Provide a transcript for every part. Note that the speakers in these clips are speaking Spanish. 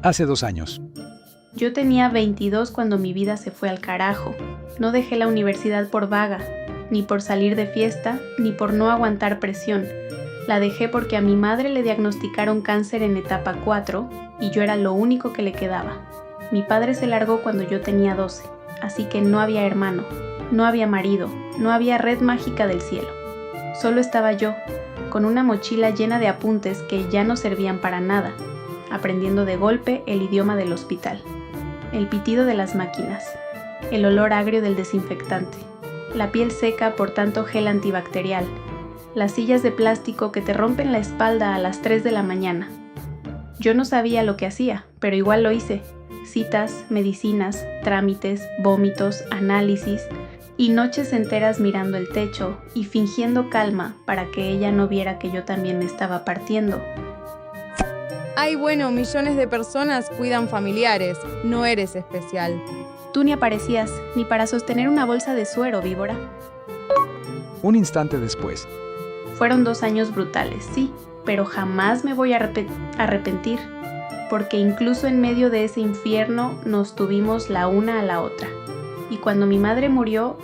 Hace 2 años. Yo tenía 22 cuando mi vida se fue al carajo. No dejé la universidad por vaga, ni por salir de fiesta, ni por no aguantar presión. La dejé porque a mi madre le diagnosticaron cáncer en etapa 4 y yo era lo único que le quedaba. Mi padre se largó cuando yo tenía 12, así que no había hermano, no había marido, no había red mágica del cielo. Solo estaba yo, con una mochila llena de apuntes que ya no servían para nada, aprendiendo de golpe el idioma del hospital, el pitido de las máquinas, el olor agrio del desinfectante, la piel seca por tanto gel antibacterial, las sillas de plástico que te rompen la espalda a las 3 de la mañana. Yo no sabía lo que hacía, pero igual lo hice. Citas, medicinas, trámites, vómitos, análisis y noches enteras mirando el techo y fingiendo calma para que ella no viera que yo también me estaba partiendo. Ay, bueno, millones de personas cuidan familiares. No eres especial. Tú ni aparecías, ni para sostener una bolsa de suero, víbora. Un instante después. Fueron 2 años brutales, sí, pero jamás me voy a arrepentir, porque incluso en medio de ese infierno nos tuvimos la una a la otra. Y cuando mi madre murió,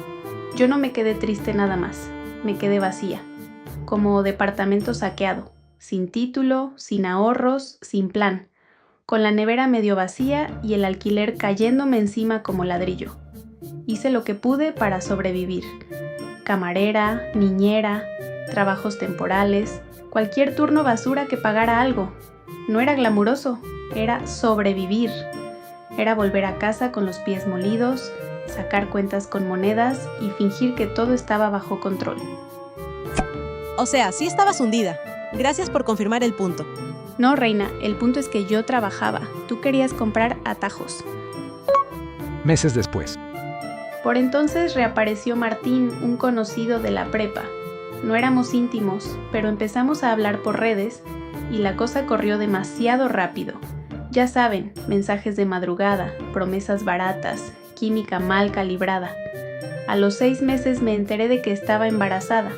yo no me quedé triste nada más, me quedé vacía, como departamento saqueado, sin título, sin ahorros, sin plan, con la nevera medio vacía y el alquiler cayéndome encima como ladrillo. Hice lo que pude para sobrevivir. Camarera, niñera, trabajos temporales, cualquier turno basura que pagara algo. No era glamuroso, era sobrevivir. Era volver a casa con los pies molidos, sacar cuentas con monedas y fingir que todo estaba bajo control. O sea, sí estabas hundida. Gracias por confirmar el punto. No, reina, el punto es que yo trabajaba. Tú querías comprar atajos. Meses después. Por entonces reapareció Martín, un conocido de la prepa. No éramos íntimos, pero empezamos a hablar por redes y la cosa corrió demasiado rápido. Ya saben, mensajes de madrugada, promesas baratas, química mal calibrada. A los 6 meses me enteré de que estaba embarazada.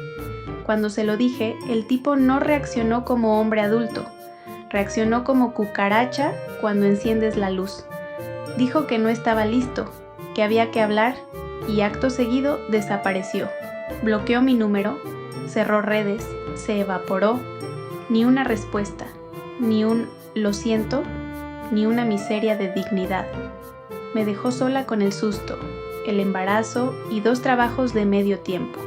Cuando se lo dije, el tipo no reaccionó como hombre adulto. Reaccionó como cucaracha cuando enciendes la luz. Dijo que no estaba listo, que había que hablar y acto seguido desapareció. Bloqueó mi número, cerró redes, se evaporó. Ni una respuesta, ni un lo siento, ni una miseria de dignidad. Me dejó sola con el susto, el embarazo y 2 trabajos de medio tiempo.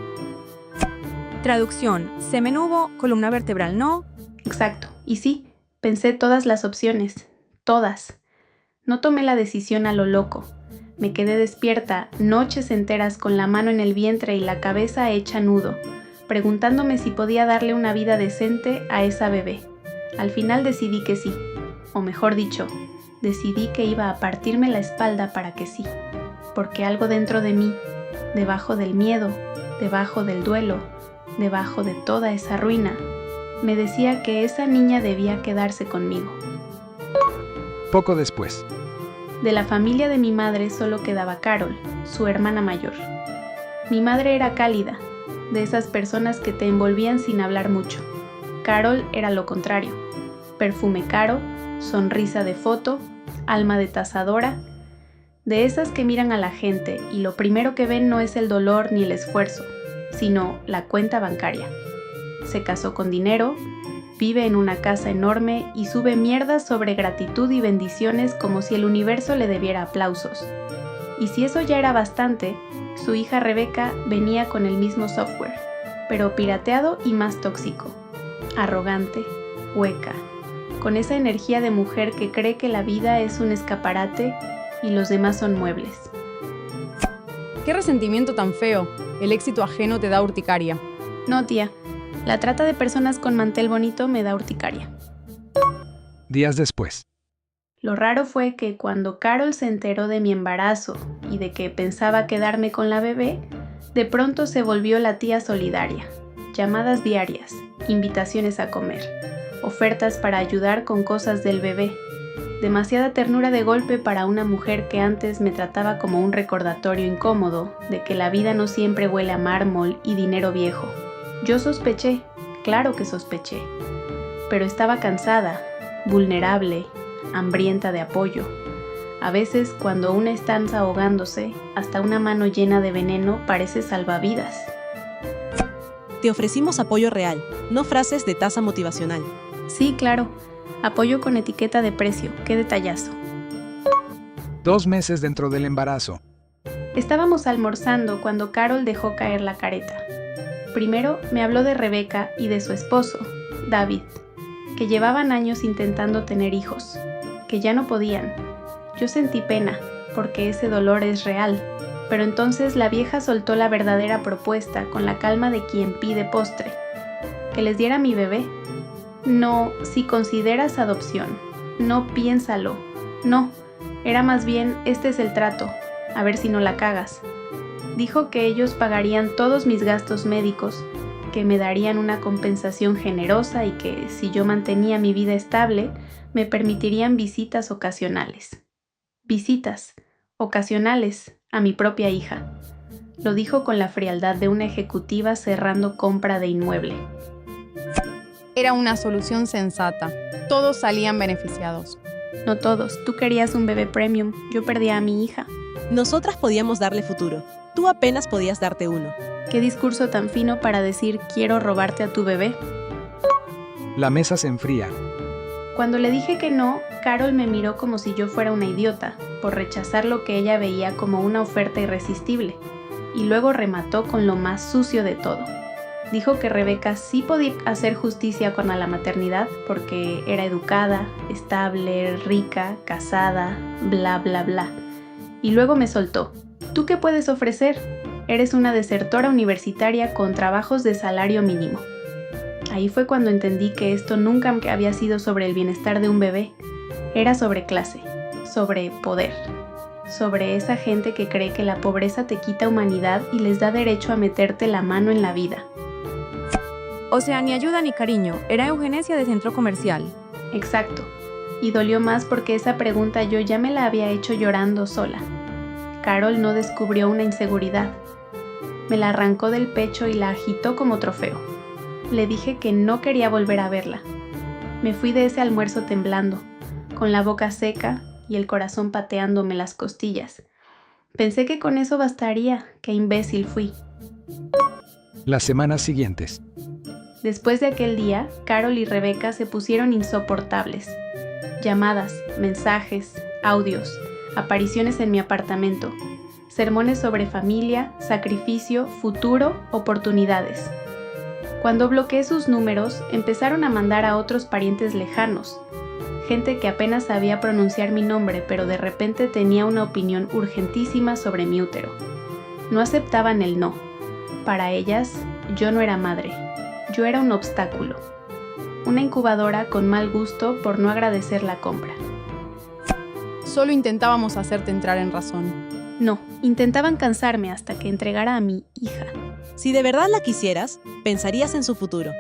Traducción: semen hubo, columna vertebral no. Exacto, y sí, pensé todas las opciones, todas. No tomé la decisión a lo loco. Me quedé despierta noches enteras con la mano en el vientre y la cabeza hecha nudo, preguntándome si podía darle una vida decente a esa bebé. Al final decidí que sí, o mejor dicho, decidí que iba a partirme la espalda para que sí, porque algo dentro de mí, debajo del miedo, debajo del duelo, debajo de toda esa ruina, me decía que esa niña debía quedarse conmigo. Poco después. De la familia de mi madre solo quedaba Carol, su hermana mayor. Mi madre era cálida, de esas personas que te envolvían sin hablar mucho. Carol era lo contrario. Perfume caro, sonrisa de foto, alma de tazadora, de esas que miran a la gente y lo primero que ven no es el dolor ni el esfuerzo, sino la cuenta bancaria. Se casó con dinero, vive en una casa enorme y sube mierdas sobre gratitud y bendiciones como si el universo le debiera aplausos. Y si eso ya era bastante, su hija Rebeca venía con el mismo software, pero pirateado y más tóxico. Arrogante, hueca, con esa energía de mujer que cree que la vida es un escaparate y los demás son muebles. ¡Qué resentimiento tan feo! El éxito ajeno te da urticaria. No, tía. La trata de personas con mantel bonito me da urticaria. Días después. Lo raro fue que cuando Carol se enteró de mi embarazo y de que pensaba quedarme con la bebé, de pronto se volvió la tía solidaria. Llamadas diarias, invitaciones a comer, ofertas para ayudar con cosas del bebé. Demasiada ternura de golpe para una mujer que antes me trataba como un recordatorio incómodo de que la vida no siempre huele a mármol y dinero viejo. Yo sospeché, claro que sospeché, pero estaba cansada, vulnerable, hambrienta de apoyo. A veces, cuando una está ahogándose, hasta una mano llena de veneno parece salvavidas. Te ofrecimos apoyo real, no frases de taza motivacional. Sí, claro. Apoyo con etiqueta de precio. ¡Qué detallazo! 2 meses dentro del embarazo. Estábamos almorzando cuando Carol dejó caer la careta. Primero me habló de Rebeca y de su esposo, David, que llevaban años intentando tener hijos, que ya no podían. Yo sentí pena, porque ese dolor es real, pero entonces la vieja soltó la verdadera propuesta con la calma de quien pide postre. Que les diera mi bebé. No, si consideras adopción. No, piénsalo. No, era más bien, este es el trato, a ver si no la cagas. Dijo que ellos pagarían todos mis gastos médicos, que me darían una compensación generosa y que, si yo mantenía mi vida estable, me permitirían visitas ocasionales. Visitas ocasionales a mi propia hija. Lo dijo con la frialdad de una ejecutiva cerrando compra de inmueble. Era una solución sensata. Todos salían beneficiados. No todos. Tú querías un bebé premium. Yo perdía a mi hija. Nosotras podíamos darle futuro. Tú apenas podías darte uno. ¿Qué discurso tan fino para decir quiero robarte a tu bebé? La mesa se enfría. Cuando le dije que no, Carol me miró como si yo fuera una idiota, por rechazar lo que ella veía como una oferta irresistible, y luego remató con lo más sucio de todo. Dijo que Rebeca sí podía hacer justicia con la maternidad porque era educada, estable, rica, casada, bla bla bla. Y luego me soltó. ¿Tú qué puedes ofrecer? Eres una desertora universitaria con trabajos de salario mínimo. Ahí fue cuando entendí que esto nunca había sido sobre el bienestar de un bebé. Era sobre clase, sobre poder, sobre esa gente que cree que la pobreza te quita humanidad y les da derecho a meterte la mano en la vida. O sea, ni ayuda ni cariño, era eugenesia de centro comercial. Exacto. Y dolió más porque esa pregunta yo ya me la había hecho llorando sola. Carol no descubrió una inseguridad. Me la arrancó del pecho y la agitó como trofeo. Le dije que no quería volver a verla. Me fui de ese almuerzo temblando, con la boca seca y el corazón pateándome las costillas. Pensé que con eso bastaría. Qué imbécil fui. Las semanas siguientes. Después de aquel día, Carol y Rebeca se pusieron insoportables. Llamadas, mensajes, audios, apariciones en mi apartamento, sermones sobre familia, sacrificio, futuro, oportunidades. Cuando bloqueé sus números, empezaron a mandar a otros parientes lejanos, gente que apenas sabía pronunciar mi nombre, pero de repente tenía una opinión urgentísima sobre mi útero. No aceptaban el no. Para ellas, yo no era madre. Yo era un obstáculo. Una incubadora con mal gusto por no agradecer la compra. Solo intentábamos hacerte entrar en razón. No, intentaban cansarme hasta que entregara a mi hija. Si de verdad la quisieras, pensarías en su futuro.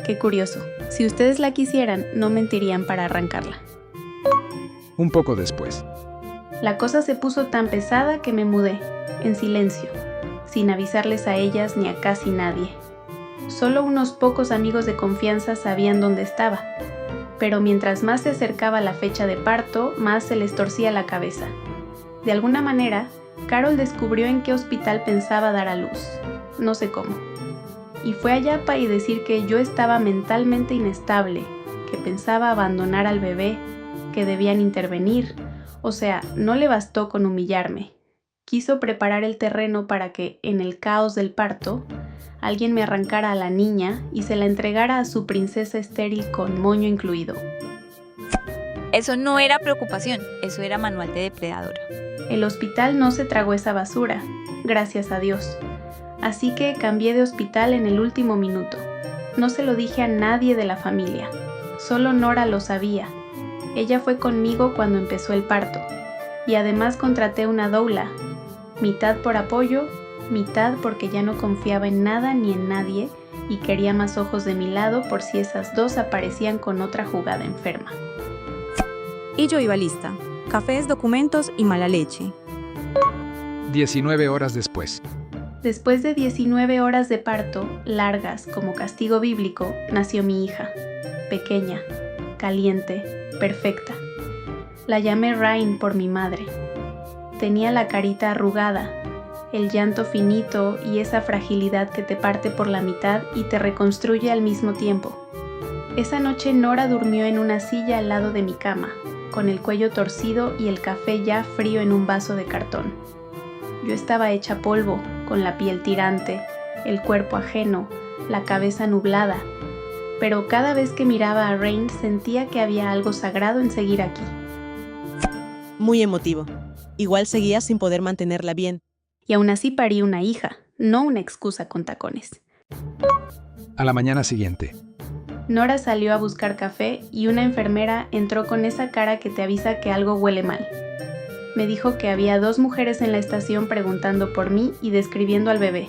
Qué curioso. Si ustedes la quisieran, no mentirían para arrancarla. Un poco después. La cosa se puso tan pesada que me mudé, en silencio, sin avisarles a ellas ni a casi nadie. Solo unos pocos amigos de confianza sabían dónde estaba, pero mientras más se acercaba la fecha de parto, más se les torcía la cabeza. De alguna manera, Carol descubrió en qué hospital pensaba dar a luz, no sé cómo. Y fue allá para decir que yo estaba mentalmente inestable, que pensaba abandonar al bebé, que debían intervenir. O sea, no le bastó con humillarme. Quiso preparar el terreno para que, en el caos del parto, alguien me arrancara a la niña y se la entregara a su princesa estéril con moño incluido. Eso no era preocupación, eso era manual de depredadora. El hospital no se tragó esa basura, gracias a Dios. Así que cambié de hospital en el último minuto. No se lo dije a nadie de la familia. Solo Nora lo sabía. Ella fue conmigo cuando empezó el parto. Y además contraté una doula. Mitad por apoyo, mitad porque ya no confiaba en nada ni en nadie y quería más ojos de mi lado por si esas dos aparecían con otra jugada enferma. Y yo iba lista. Cafés, documentos y mala leche. 19 horas después. Después de 19 horas de parto, largas como castigo bíblico, nació mi hija. Pequeña, caliente, perfecta. La llamé Rain por mi madre. Tenía la carita arrugada, el llanto finito y esa fragilidad que te parte por la mitad y te reconstruye al mismo tiempo. Esa noche Nora durmió en una silla al lado de mi cama, con el cuello torcido y el café ya frío en un vaso de cartón. Yo estaba hecha polvo, con la piel tirante, el cuerpo ajeno, la cabeza nublada, pero cada vez que miraba a Rain sentía que había algo sagrado en seguir aquí. Muy emotivo. Igual seguía sin poder mantenerla bien. Y aún así parí una hija, no una excusa con tacones. A la mañana siguiente. Nora salió a buscar café y una enfermera entró con esa cara que te avisa que algo huele mal. Me dijo que había 2 mujeres en la estación preguntando por mí y describiendo al bebé.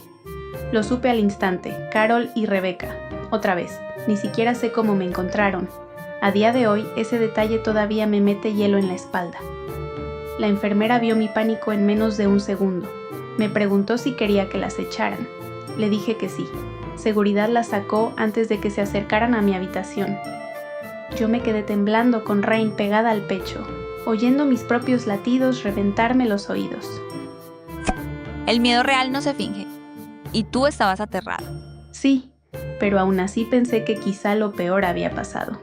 Lo supe al instante, Carol y Rebeca. Otra vez, ni siquiera sé cómo me encontraron. A día de hoy, ese detalle todavía me mete hielo en la espalda. La enfermera vio mi pánico en menos de un segundo. Me preguntó si quería que las echaran. Le dije que sí. Seguridad las sacó antes de que se acercaran a mi habitación. Yo me quedé temblando con Rain pegada al pecho, oyendo mis propios latidos reventarme los oídos. El miedo real no se finge. Y tú estabas aterrado. Sí, pero aún así pensé que quizá lo peor había pasado.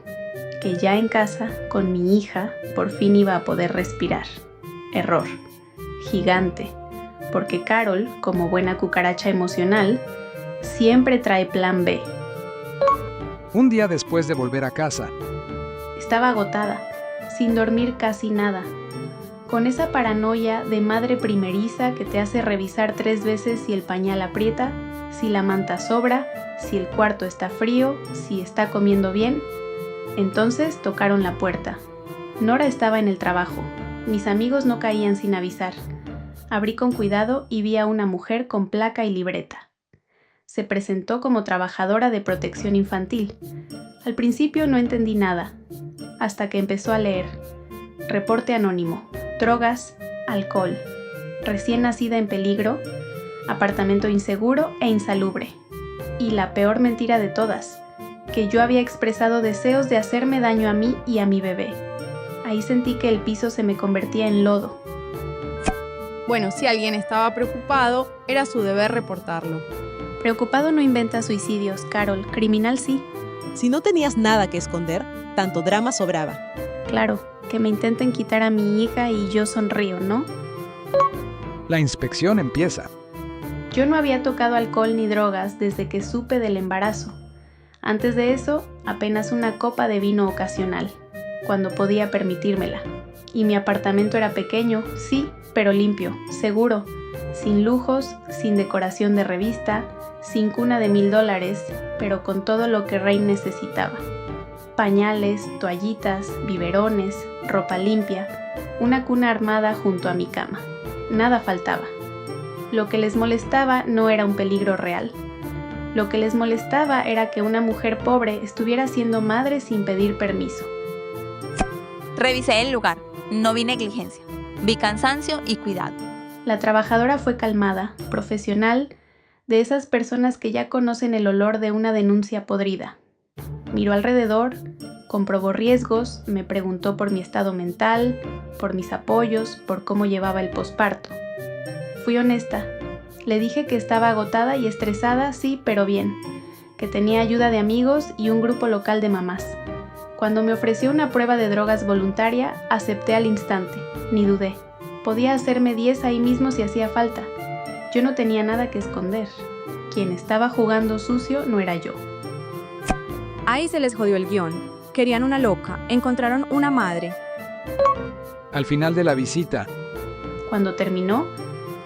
Que ya en casa, con mi hija, por fin iba a poder respirar. Error. Gigante. Porque Carol, como buena cucaracha emocional, siempre trae plan B. Un día después de volver a casa, Estaba agotada, sin dormir casi nada, con esa paranoia de madre primeriza que te hace revisar 3 veces si el pañal aprieta, si la manta sobra, si el cuarto está frío, si está comiendo bien. Entonces tocaron la puerta. Nora estaba en el trabajo. Mis amigos no caían sin avisar. Abrí con cuidado y vi a una mujer con placa y libreta. Se presentó como trabajadora de protección infantil. Al principio no entendí nada, hasta que empezó a leer. Reporte anónimo, drogas, alcohol, recién nacida en peligro, apartamento inseguro e insalubre. Y la peor mentira de todas, que yo había expresado deseos de hacerme daño a mí y a mi bebé. Ahí sentí que el piso se me convertía en lodo. Bueno, si alguien estaba preocupado, era su deber reportarlo. Preocupado no inventa suicidios, Carol. Criminal sí. Si no tenías nada que esconder, tanto drama sobraba. Claro, que me intenten quitar a mi hija y yo sonrío, ¿no? la inspección empieza. Yo no había tocado alcohol ni drogas desde que supe del embarazo. Antes de eso, apenas una copa de vino ocasional, cuando podía permitírmela. Y mi apartamento era pequeño, sí, pero limpio, seguro, sin lujos, sin decoración de revista, sin cuna de $1000, pero con todo lo que Rain necesitaba. Pañales, toallitas, biberones, ropa limpia, una cuna armada junto a mi cama. Nada faltaba. Lo que les molestaba no era un peligro real. Lo que les molestaba era que una mujer pobre estuviera siendo madre sin pedir permiso. Revisé el lugar. No vi negligencia. Vi cansancio y cuidado. La trabajadora fue calmada, profesional, de esas personas que ya conocen el olor de una denuncia podrida. Miró alrededor, comprobó riesgos, me preguntó por mi estado mental, por mis apoyos, por cómo llevaba el posparto. Fui honesta. Le dije que estaba agotada y estresada, sí, pero bien, que tenía ayuda de amigos y un grupo local de mamás. Cuando me ofreció una prueba de drogas voluntaria, acepté al instante, ni dudé. Podía hacerme 10 ahí mismo si hacía falta. Yo no tenía nada que esconder. Quien estaba jugando sucio no era yo. Ahí se les jodió el guión. Querían una loca, encontraron una madre. Al final de la visita, Cuando terminó,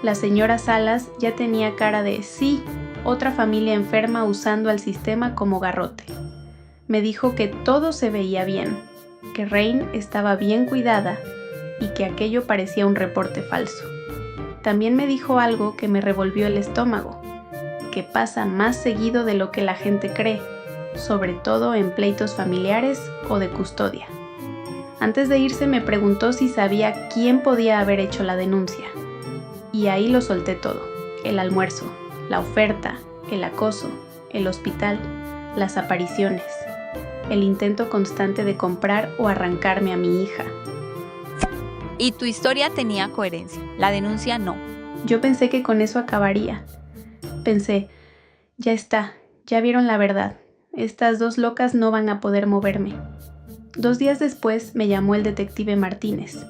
la señora Salas ya tenía cara de sí, otra familia enferma usando al sistema como garrote. Me dijo que todo se veía bien, que Rain estaba bien cuidada y que aquello parecía un reporte falso. También me dijo algo que me revolvió el estómago, que pasa más seguido de lo que la gente cree, sobre todo en pleitos familiares o de custodia. Antes de irse me preguntó si sabía quién podía haber hecho la denuncia. Y ahí lo solté todo, el almuerzo, la oferta, el acoso, el hospital, las apariciones, el intento constante de comprar o arrancarme a mi hija. Y tu historia tenía coherencia, la denuncia no. Yo pensé que con eso acabaría. Pensé, ya está, ya vieron la verdad. Estas dos locas no van a poder moverme. 2 días después me llamó el detective Martínez.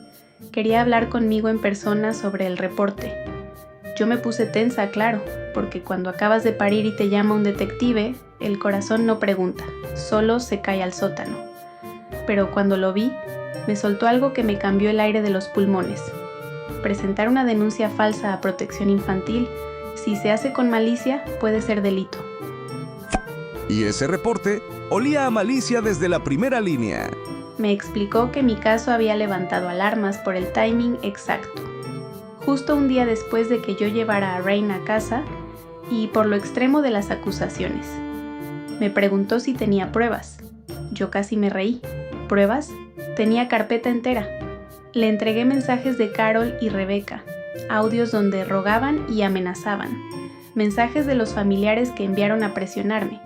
Quería hablar conmigo en persona sobre el reporte. Yo me puse tensa, claro, porque cuando acabas de parir y te llama un detective, el corazón no pregunta, solo se cae al sótano. Pero cuando lo vi, me soltó algo que me cambió el aire de los pulmones. Presentar una denuncia falsa a Protección Infantil, si se hace con malicia, puede ser delito. Y ese reporte olía a malicia desde la primera línea. Me explicó que mi caso había levantado alarmas por el timing exacto. Justo un día después de que yo llevara a Rain a casa y por lo extremo de las acusaciones. Me preguntó si tenía pruebas. Yo casi me reí. ¿Pruebas? Tenía carpeta entera. Le entregué mensajes de Carol y Rebeca, audios donde rogaban y amenazaban, mensajes de los familiares que enviaron a presionarme,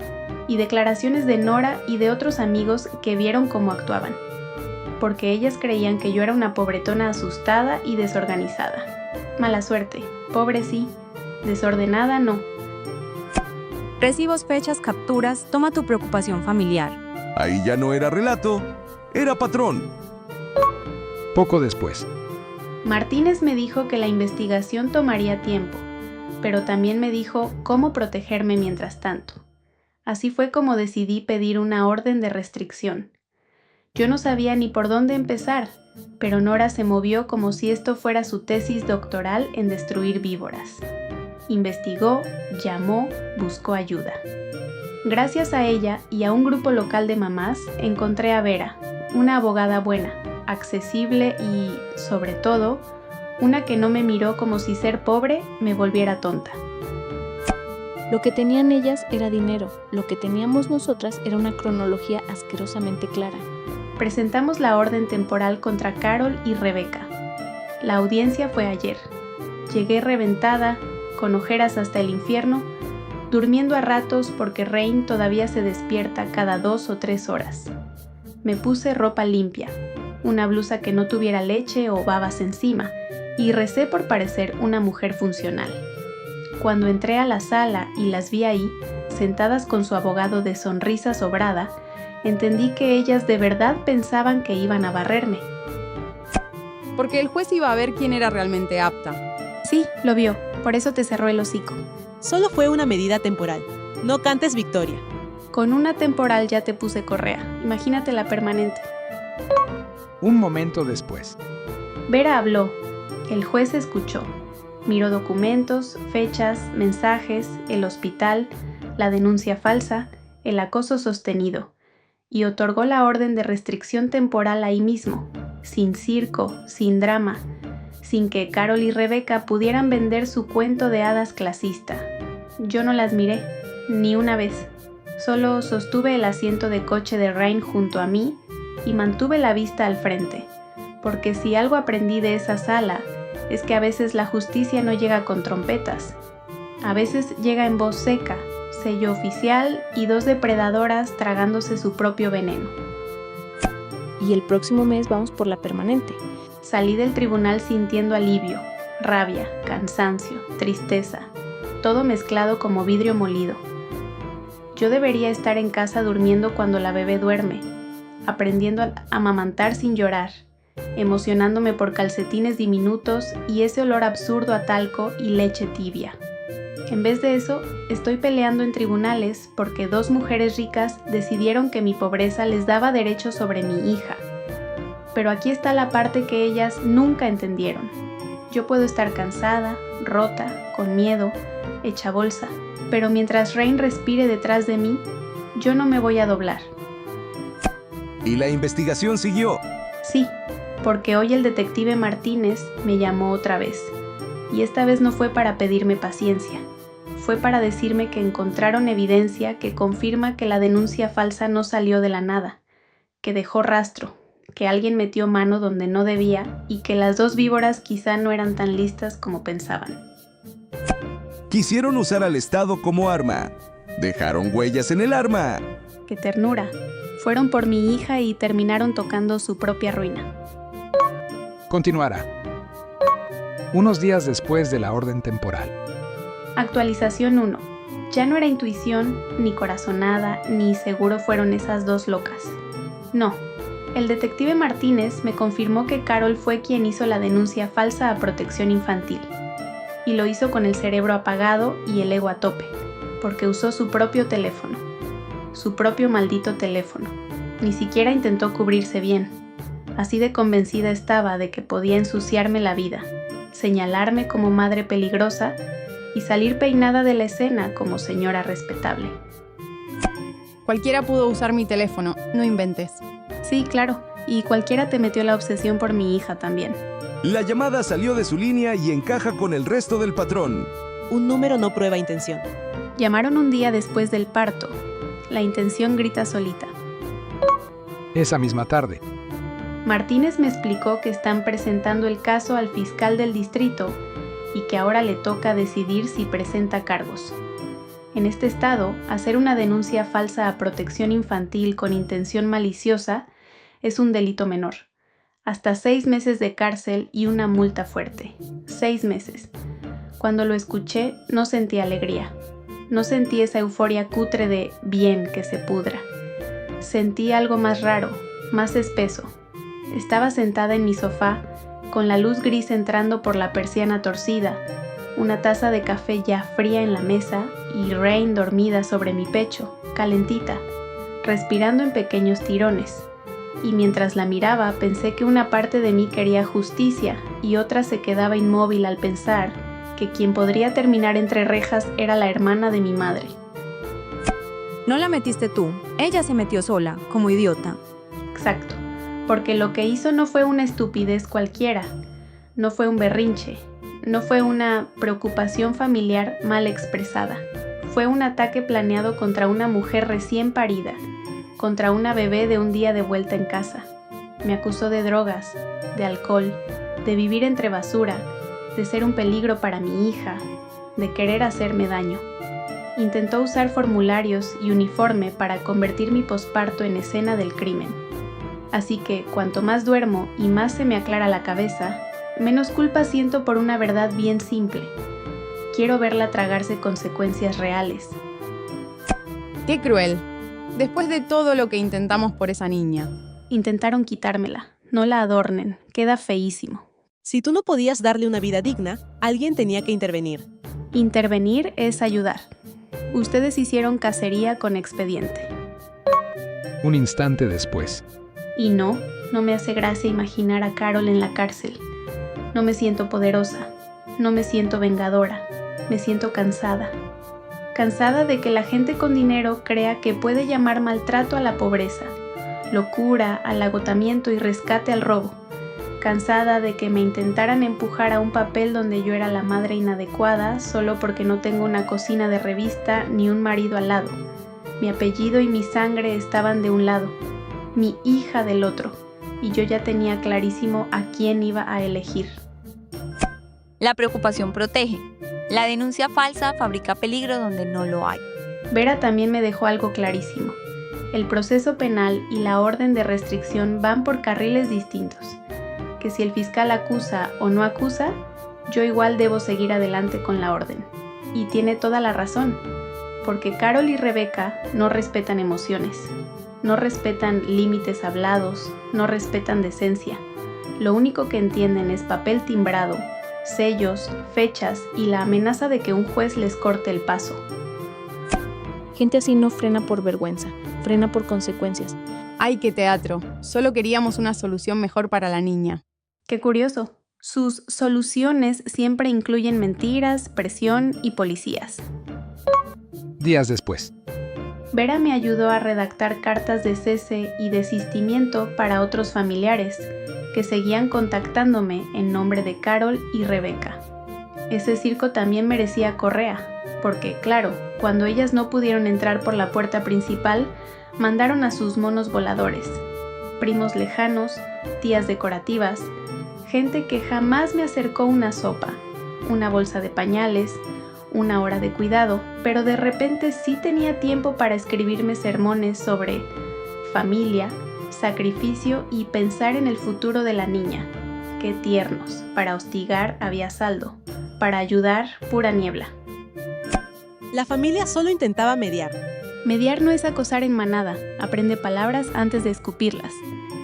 y declaraciones de Nora y de otros amigos que vieron cómo actuaban, porque ellas creían que yo era una pobretona asustada y desorganizada. Mala suerte, pobre sí, desordenada no. Recibos, fechas, capturas, toma tu preocupación familiar. Ahí ya no era relato, era patrón. Poco después, Martínez me dijo que la investigación tomaría tiempo, pero también me dijo cómo protegerme mientras tanto. Así fue como decidí pedir una orden de restricción. Yo no sabía ni por dónde empezar, pero Nora se movió como si esto fuera su tesis doctoral en destruir víboras. Investigó, llamó, buscó ayuda. Gracias a ella y a un grupo local de mamás, encontré a Vera, una abogada buena, accesible y, sobre todo, una que no me miró como si ser pobre me volviera tonta. Lo que tenían ellas era dinero, lo que teníamos nosotras era una cronología asquerosamente clara. Presentamos la orden temporal contra Carol y Rebeca. La audiencia fue ayer. Llegué reventada, con ojeras hasta el infierno, durmiendo a ratos porque Rain todavía se despierta cada 2 o 3 horas. Me puse ropa limpia, una blusa que no tuviera leche o babas encima, y recé por parecer una mujer funcional. Cuando entré a la sala y las vi ahí, sentadas con su abogado de sonrisa sobrada, entendí que ellas de verdad pensaban que iban a barrerme. Porque el juez iba a ver quién era realmente apta. Sí, lo vio, por eso te cerró el hocico. Solo fue una medida temporal. No cantes victoria. Con una temporal ya te puse correa, imagínate la permanente. un momento después. Vera habló. El juez escuchó. Miró documentos, fechas, mensajes, el hospital, la denuncia falsa, el acoso sostenido, y otorgó la orden de restricción temporal ahí mismo, sin circo, sin drama, sin que Carol y Rebeca pudieran vender su cuento de hadas clasista. Yo no las miré, ni una vez. Solo sostuve el asiento de coche de Rain junto a mí y mantuve la vista al frente, porque si algo aprendí de esa sala es que a veces la justicia no llega con trompetas. A veces llega en voz seca, sello oficial y 2 depredadoras tragándose su propio veneno. Y el próximo mes vamos por la permanente. Salí del tribunal sintiendo alivio, rabia, cansancio, tristeza, todo mezclado como vidrio molido. Yo debería estar en casa durmiendo cuando la bebé duerme, aprendiendo a amamantar sin llorar, emocionándome por calcetines diminutos y ese olor absurdo a talco y leche tibia. En vez de eso, estoy peleando en tribunales porque 2 mujeres ricas decidieron que mi pobreza les daba derecho sobre mi hija. Pero aquí está la parte que ellas nunca entendieron. Yo puedo estar cansada, rota, con miedo, hecha bolsa, pero mientras Rain respire detrás de mí, yo no me voy a doblar. Y la investigación siguió. Sí, porque hoy el detective Martínez me llamó otra vez. Y esta vez no fue para pedirme paciencia. Fue para decirme que encontraron evidencia que confirma que la denuncia falsa no salió de la nada, que dejó rastro, que alguien metió mano donde no debía y que las 2 víboras quizá no eran tan listas como pensaban. Quisieron usar al Estado como arma. Dejaron huellas en el arma. ¡Qué ternura! Fueron por mi hija y terminaron tocando su propia ruina. Continuará. Unos días después de la orden temporal. Actualización 1. Ya no era intuición, ni corazonada, ni seguro fueron esas dos locas. No. El detective Martínez me confirmó que Carol fue quien hizo la denuncia falsa a protección infantil. Y lo hizo con el cerebro apagado y el ego a tope, porque usó su propio teléfono. Su propio maldito teléfono. Ni siquiera intentó cubrirse bien. Así de convencida estaba de que podía ensuciarme la vida, señalarme como madre peligrosa y salir peinada de la escena como señora respetable. Cualquiera pudo usar mi teléfono, no inventes. Sí, claro, y cualquiera te metió la obsesión por mi hija también. La llamada salió de su línea y encaja con el resto del patrón. Un número no prueba intención. Llamaron un día después del parto. La intención grita solita. Esa misma tarde. Martínez me explicó que están presentando el caso al fiscal del distrito y que ahora le toca decidir si presenta cargos. En este estado, hacer una denuncia falsa a protección infantil con intención maliciosa es un delito menor. Hasta 6 meses de cárcel y una multa fuerte. 6 meses. Cuando lo escuché, no sentí alegría. No sentí esa euforia cutre de bien que se pudra. Sentí algo más raro, más espeso. Estaba sentada en mi sofá, con la luz gris entrando por la persiana torcida, una taza de café ya fría en la mesa y Rain dormida sobre mi pecho, calentita, respirando en pequeños tirones. Y mientras la miraba pensé que una parte de mí quería justicia y otra se quedaba inmóvil al pensar que quien podría terminar entre rejas era la hermana de mi madre. No la metiste tú, ella se metió sola, como idiota. Exacto, porque lo que hizo no fue una estupidez cualquiera, no fue un berrinche, no fue una preocupación familiar mal expresada. Fue un ataque planeado contra una mujer recién parida, contra una bebé de un día de vuelta en casa. Me acusó de drogas, de alcohol, de vivir entre basura, de ser un peligro para mi hija, de querer hacerme daño. Intentó usar formularios y uniforme para convertir mi posparto en escena del crimen. Así que, cuanto más duermo y más se me aclara la cabeza, menos culpa siento por una verdad bien simple. Quiero verla tragarse consecuencias reales. ¡Qué cruel! Después de todo lo que intentamos por esa niña. Intentaron quitármela. No la adornen. Queda feísimo. Si tú no podías darle una vida digna, alguien tenía que intervenir. Intervenir es ayudar. Ustedes hicieron cacería con expediente. Un instante después. Y no me hace gracia imaginar a Carol en la cárcel. No me siento poderosa. No me siento vengadora. Me siento cansada. Cansada de que la gente con dinero crea que puede llamar maltrato a la pobreza, locura al agotamiento y rescate al robo. Cansada de que me intentaran empujar a un papel donde yo era la madre inadecuada solo porque no tengo una cocina de revista ni un marido al lado. Mi apellido y mi sangre estaban de un lado, mi hija del otro, y yo ya tenía clarísimo a quién iba a elegir. La preocupación protege. La denuncia falsa fabrica peligro donde no lo hay. Vera también me dejó algo clarísimo. El proceso penal y la orden de restricción van por carriles distintos. Que si el fiscal acusa o no acusa, yo igual debo seguir adelante con la orden. Y tiene toda la razón, porque Carol y Rebeca no respetan emociones, no respetan límites hablados, no respetan decencia. Lo único que entienden es papel timbrado, sellos, fechas y la amenaza de que un juez les corte el paso. Gente así no frena por vergüenza, frena por consecuencias. ¡Ay, qué teatro! Solo queríamos una solución mejor para la niña. Qué curioso. Sus soluciones siempre incluyen mentiras, presión y policías. Días después. Vera me ayudó a redactar cartas de cese y desistimiento para otros familiares que seguían contactándome en nombre de Carol y Rebeca. Ese circo también merecía correa, porque, claro, cuando ellas no pudieron entrar por la puerta principal, mandaron a sus monos voladores, primos lejanos, tías decorativas, gente que jamás me acercó una sopa, una bolsa de pañales, una hora de cuidado, pero de repente sí tenía tiempo para escribirme sermones sobre familia, sacrificio y pensar en el futuro de la niña. qué tiernos. Para hostigar había saldo. Para ayudar, pura niebla. La familia solo intentaba mediar. Mediar no es acosar en manada. Aprende palabras antes de escupirlas.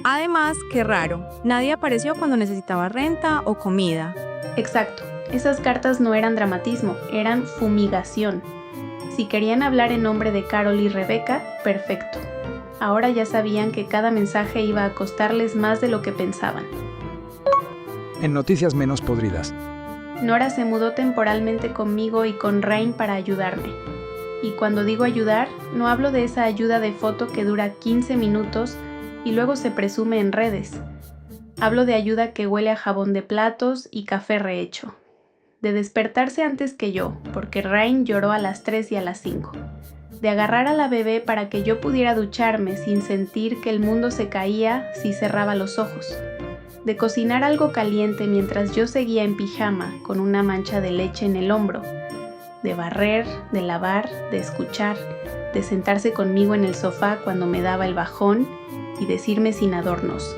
Además, qué raro, nadie apareció cuando necesitaba renta o comida. Exacto. Esas cartas no eran dramatismo, eran fumigación. Si querían hablar en nombre de Carol y Rebeca, perfecto. Ahora ya sabían que cada mensaje iba a costarles más de lo que pensaban. En noticias menos podridas. Nora se mudó temporalmente conmigo y con Rain para ayudarme. Y cuando digo ayudar, no hablo de esa ayuda de foto que dura 15 minutos y luego se presume en redes. Hablo de ayuda que huele a jabón de platos y café rehecho. De despertarse antes que yo, porque Rain lloró a las 3 y a las 5. De agarrar a la bebé para que yo pudiera ducharme sin sentir que el mundo se caía si cerraba los ojos. De cocinar algo caliente mientras yo seguía en pijama con una mancha de leche en el hombro. De barrer, de lavar, de escuchar, de sentarse conmigo en el sofá cuando me daba el bajón y decirme sin adornos: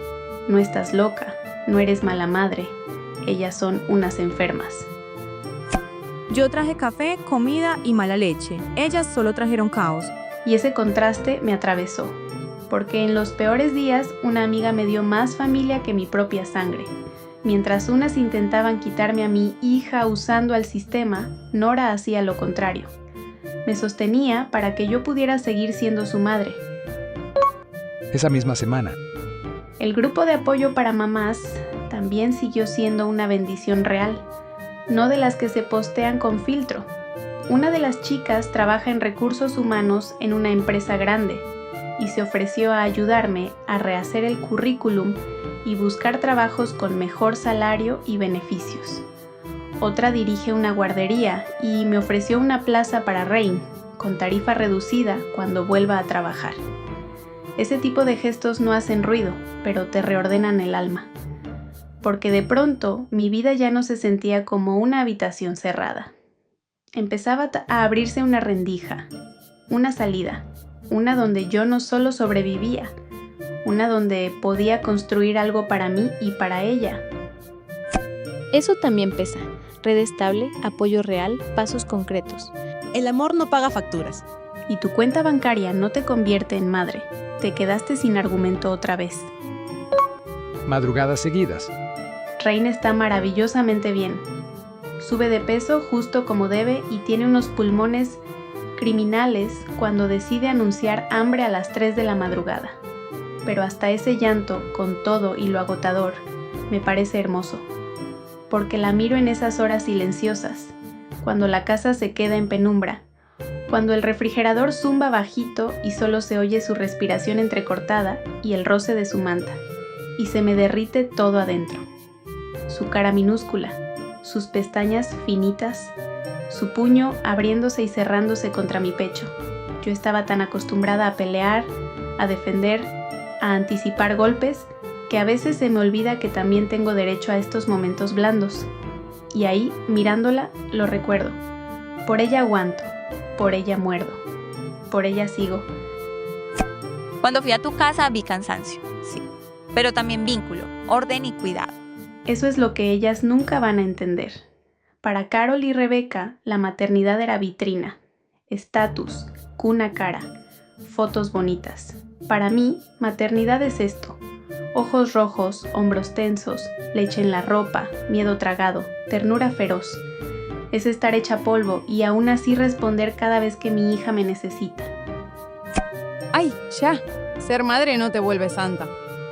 no estás loca, no eres mala madre, ellas son unas enfermas. Yo traje café, comida y mala leche. Ellas solo trajeron caos. Y ese contraste me atravesó, porque en los peores días una amiga me dio más familia que mi propia sangre. Mientras unas intentaban quitarme a mi hija usando al sistema, Nora hacía lo contrario. Me sostenía para que yo pudiera seguir siendo su madre. Esa misma semana. El grupo de apoyo para mamás también siguió siendo una bendición real, no de las que se postean con filtro. Una de las chicas trabaja en recursos humanos en una empresa grande y se ofreció a ayudarme a rehacer el currículum y buscar trabajos con mejor salario y beneficios. Otra dirige una guardería y me ofreció una plaza para Rain, con tarifa reducida cuando vuelva a trabajar. Ese tipo de gestos no hacen ruido, pero te reordenan el alma. Porque de pronto mi vida ya no se sentía como una habitación cerrada. Empezaba a abrirse una rendija, una salida, una donde yo no solo sobrevivía, una donde podía construir algo para mí y para ella. Eso también pesa. Red estable, apoyo real, pasos concretos. El amor no paga facturas. Y tu cuenta bancaria no te convierte en madre. Te quedaste sin argumento otra vez. Madrugadas seguidas. Rain está maravillosamente bien. Sube de peso justo como debe y tiene unos pulmones criminales cuando decide anunciar hambre a las 3 de la madrugada. Pero hasta ese llanto, con todo y lo agotador, me parece hermoso. Porque la miro en esas horas silenciosas, cuando la casa se queda en penumbra, cuando el refrigerador zumba bajito y solo se oye su respiración entrecortada y el roce de su manta, y se me derrite todo adentro. Su cara minúscula, sus pestañas finitas, su puño abriéndose y cerrándose contra mi pecho. Yo estaba tan acostumbrada a pelear, a defender, a anticipar golpes, que a veces se me olvida que también tengo derecho a estos momentos blandos. Y ahí, mirándola, lo recuerdo. Por ella aguanto, por ella muerdo, por ella sigo. Cuando fui a tu casa vi cansancio, sí, pero también vínculo, orden y cuidado. Eso es lo que ellas nunca van a entender. Para Carol y Rebeca, la maternidad era vitrina, estatus, cuna cara, fotos bonitas. Para mí, maternidad es esto: ojos rojos, hombros tensos, leche en la ropa, miedo tragado, ternura feroz. Es estar hecha polvo y aún así responder cada vez que mi hija me necesita. ¡Ay, ya! Ser madre no te vuelve santa.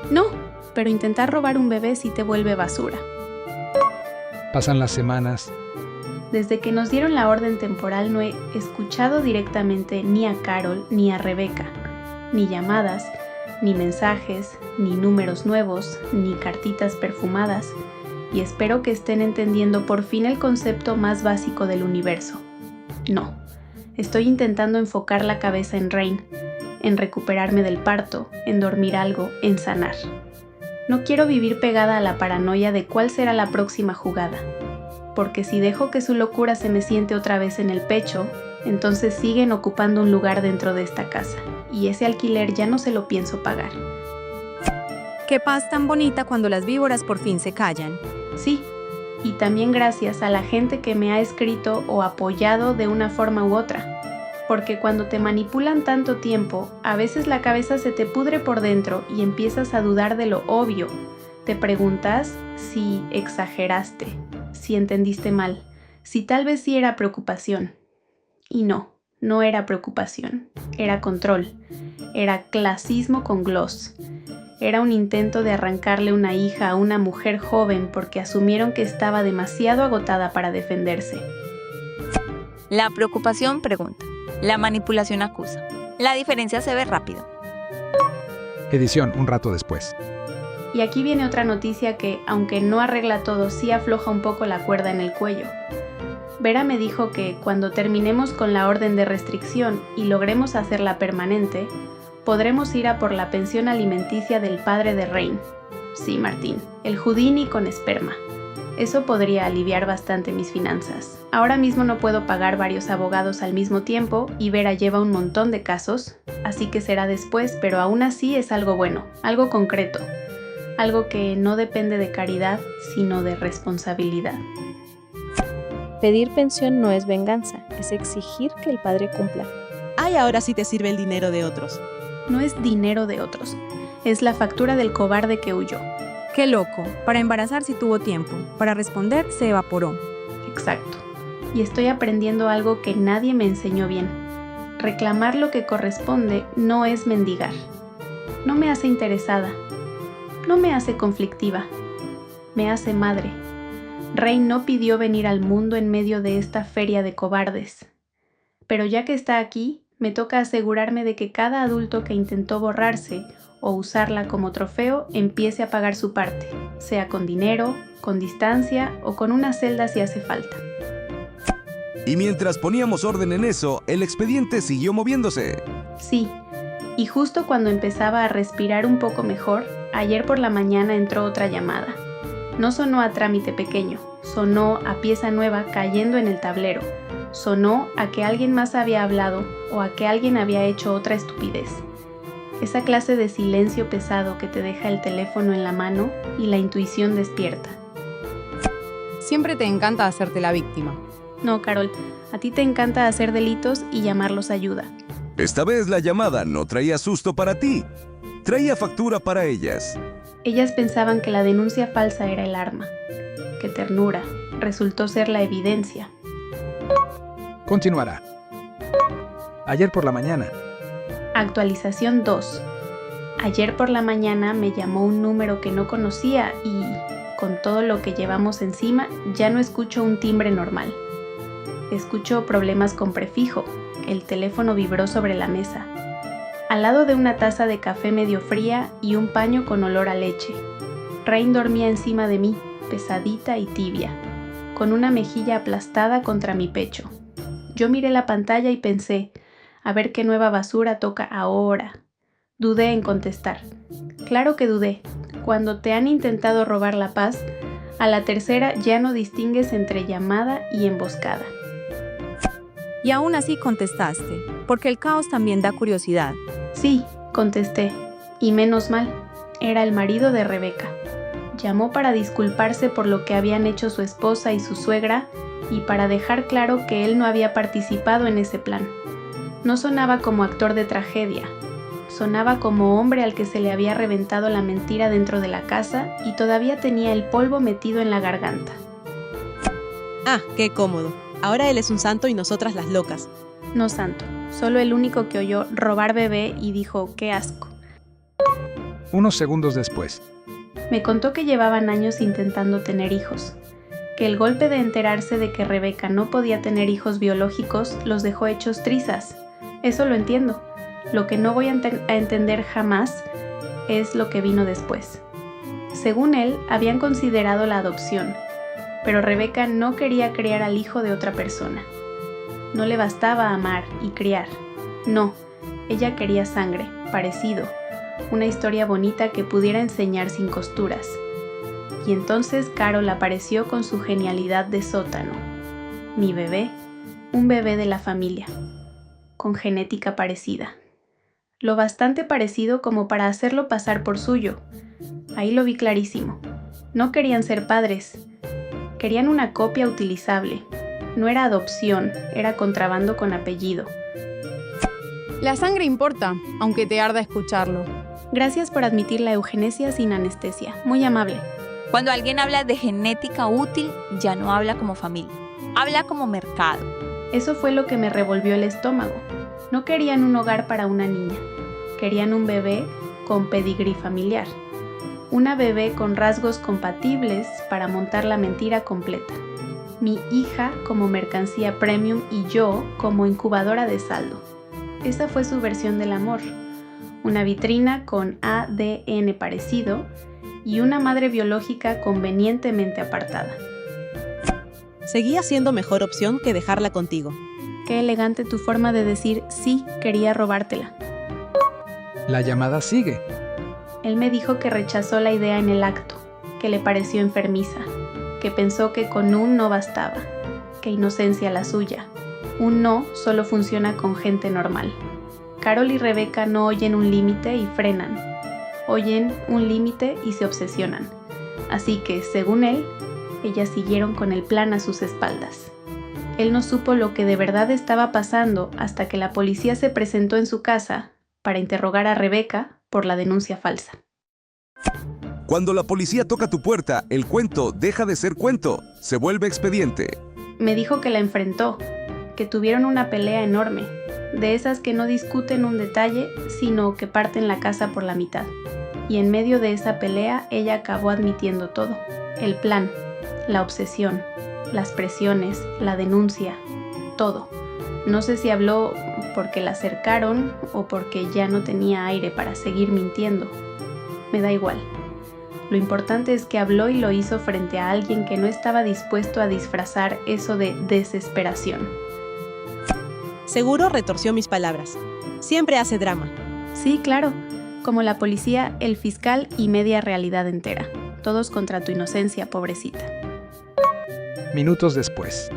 No, pero intentar robar un bebé sí te vuelve basura. Pasan las semanas. Desde que nos dieron la orden temporal no he escuchado directamente ni a Carol ni a Rebeca, ni llamadas, ni mensajes, ni números nuevos, ni cartitas perfumadas, y espero que estén entendiendo por fin el concepto más básico del universo. No, estoy intentando enfocar la cabeza en Rain, en recuperarme del parto, en dormir algo, en sanar. No quiero vivir pegada a la paranoia de cuál será la próxima jugada, porque si dejo que su locura se me siente otra vez en el pecho, entonces siguen ocupando un lugar dentro de esta casa, y ese alquiler ya no se lo pienso pagar. Qué paz tan bonita cuando las víboras por fin se callan. Sí, y también gracias a la gente que me ha escrito o apoyado de una forma u otra. Porque cuando te manipulan tanto tiempo, a veces la cabeza se te pudre por dentro y empiezas a dudar de lo obvio. Te preguntas si exageraste, si entendiste mal, si tal vez sí era preocupación. Y no era preocupación, era control, era clasismo con gloss. Era un intento de arrancarle una hija a una mujer joven porque asumieron que estaba demasiado agotada para defenderse. La preocupación pregunta. La manipulación acusa. La diferencia se ve rápido. Edición un rato después. Y aquí viene otra noticia que, aunque no arregla todo, sí afloja un poco la cuerda en el cuello. Vera me dijo que cuando terminemos con la orden de restricción y logremos hacerla permanente, podremos ir a por la pensión alimenticia del padre de Rain. Sí, Martín, el Houdini con esperma. Eso podría aliviar bastante mis finanzas. Ahora mismo no puedo pagar varios abogados al mismo tiempo y Vera lleva un montón de casos, así que será después, pero aún así es algo bueno, algo concreto, algo que no depende de caridad, sino de responsabilidad. Pedir pensión no es venganza, es exigir que el padre cumpla. Ay, ahora sí te sirve el dinero de otros. No es dinero de otros, es la factura del cobarde que huyó. Qué loco, para embarazar sí tuvo tiempo, para responder se evaporó. Exacto. Y estoy aprendiendo algo que nadie me enseñó bien. Reclamar lo que corresponde no es mendigar. No me hace interesada. No me hace conflictiva. Me hace madre. Rey no pidió venir al mundo en medio de esta feria de cobardes. Pero ya que está aquí, me toca asegurarme de que cada adulto que intentó borrarse o usarla como trofeo empiece a pagar su parte, sea con dinero, con distancia o con una celda si hace falta. Y mientras poníamos orden en eso, el expediente siguió moviéndose. Sí, y justo cuando empezaba a respirar un poco mejor, ayer por la mañana entró otra llamada. No sonó a trámite pequeño, sonó a pieza nueva cayendo en el tablero. Sonó a que alguien más había hablado o a que alguien había hecho otra estupidez. Esa clase de silencio pesado que te deja el teléfono en la mano y la intuición despierta. Siempre te encanta hacerte la víctima. No, Carol, a ti te encanta hacer delitos y llamarlos ayuda. Esta vez la llamada no traía susto para ti, traía factura para ellas. Ellas pensaban que la denuncia falsa era el arma. Qué ternura, resultó ser la evidencia. Continuará. Ayer por la mañana. Actualización 2. Ayer por la mañana me llamó un número que no conocía y, con todo lo que llevamos encima, ya no escucho un timbre normal. Escucho problemas con prefijo. El teléfono vibró sobre la mesa. Al lado de una taza de café medio fría y un paño con olor a leche. Rain dormía encima de mí, pesadita y tibia, con una mejilla aplastada contra mi pecho. Yo miré la pantalla y pensé, a ver qué nueva basura toca ahora. Dudé en contestar. Claro que dudé. Cuando te han intentado robar la paz, a la tercera ya no distingues entre llamada y emboscada. Y aún así contestaste, porque el caos también da curiosidad. Sí, contesté. Y menos mal, era el marido de Rebeca. Llamó para disculparse por lo que habían hecho su esposa y su suegra y para dejar claro que él no había participado en ese plan. No sonaba como actor de tragedia. Sonaba como hombre al que se le había reventado la mentira dentro de la casa y todavía tenía el polvo metido en la garganta. Ah, qué cómodo. Ahora él es un santo y nosotras las locas. No santo, solo el único que oyó robar bebé y dijo qué asco. Unos segundos después. Me contó que llevaban años intentando tener hijos, que el golpe de enterarse de que Rebeca no podía tener hijos biológicos los dejó hechos trizas. Eso lo entiendo. Lo que no voy a entender jamás es lo que vino después. Según él, habían considerado la adopción, pero Rebeca no quería criar al hijo de otra persona. No le bastaba amar y criar. No, ella quería sangre, parecido, una historia bonita que pudiera enseñar sin costuras. Y entonces Carol apareció con su genialidad de sótano. Mi bebé, un bebé de la familia, con genética parecida. Lo bastante parecido como para hacerlo pasar por suyo. Ahí lo vi clarísimo. No querían ser padres. Querían una copia utilizable. No era adopción, era contrabando con apellido. La sangre importa, aunque te arda escucharlo. Gracias por admitir la eugenesia sin anestesia. Muy amable. Cuando alguien habla de genética útil, ya no habla como familia, habla como mercado. Eso fue lo que me revolvió el estómago. No querían un hogar para una niña. Querían un bebé con pedigrí familiar. Una bebé con rasgos compatibles para montar la mentira completa. Mi hija como mercancía premium y yo como incubadora de saldo. Esa fue su versión del amor. Una vitrina con ADN parecido y una madre biológica convenientemente apartada. Seguía siendo mejor opción que dejarla contigo. Qué elegante tu forma de decir sí, quería robártela. La llamada sigue. Él me dijo que rechazó la idea en el acto, que le pareció enfermiza, que pensó que con un no bastaba, que inocencia la suya. Un no solo funciona con gente normal. Carol y Rebeca no oyen un límite y frenan. Oyen un límite y se obsesionan. Así que, según él, ellas siguieron con el plan a sus espaldas. Él no supo lo que de verdad estaba pasando hasta que la policía se presentó en su casa para interrogar a Rebeca por la denuncia falsa. Cuando la policía toca tu puerta, el cuento deja de ser cuento, se vuelve expediente. Me dijo que la enfrentó, que tuvieron una pelea enorme, de esas que no discuten un detalle, sino que parten la casa por la mitad. Y en medio de esa pelea, ella acabó admitiendo todo. El plan, la obsesión, las presiones, la denuncia, todo. No sé si habló porque la acercaron o porque ya no tenía aire para seguir mintiendo. Me da igual. Lo importante es que habló y lo hizo frente a alguien que no estaba dispuesto a disfrazar eso de desesperación. Seguro retorció mis palabras. Siempre hace drama. Sí, claro. Como la policía, el fiscal y media realidad entera. Todos contra tu inocencia, pobrecita. Minutos después.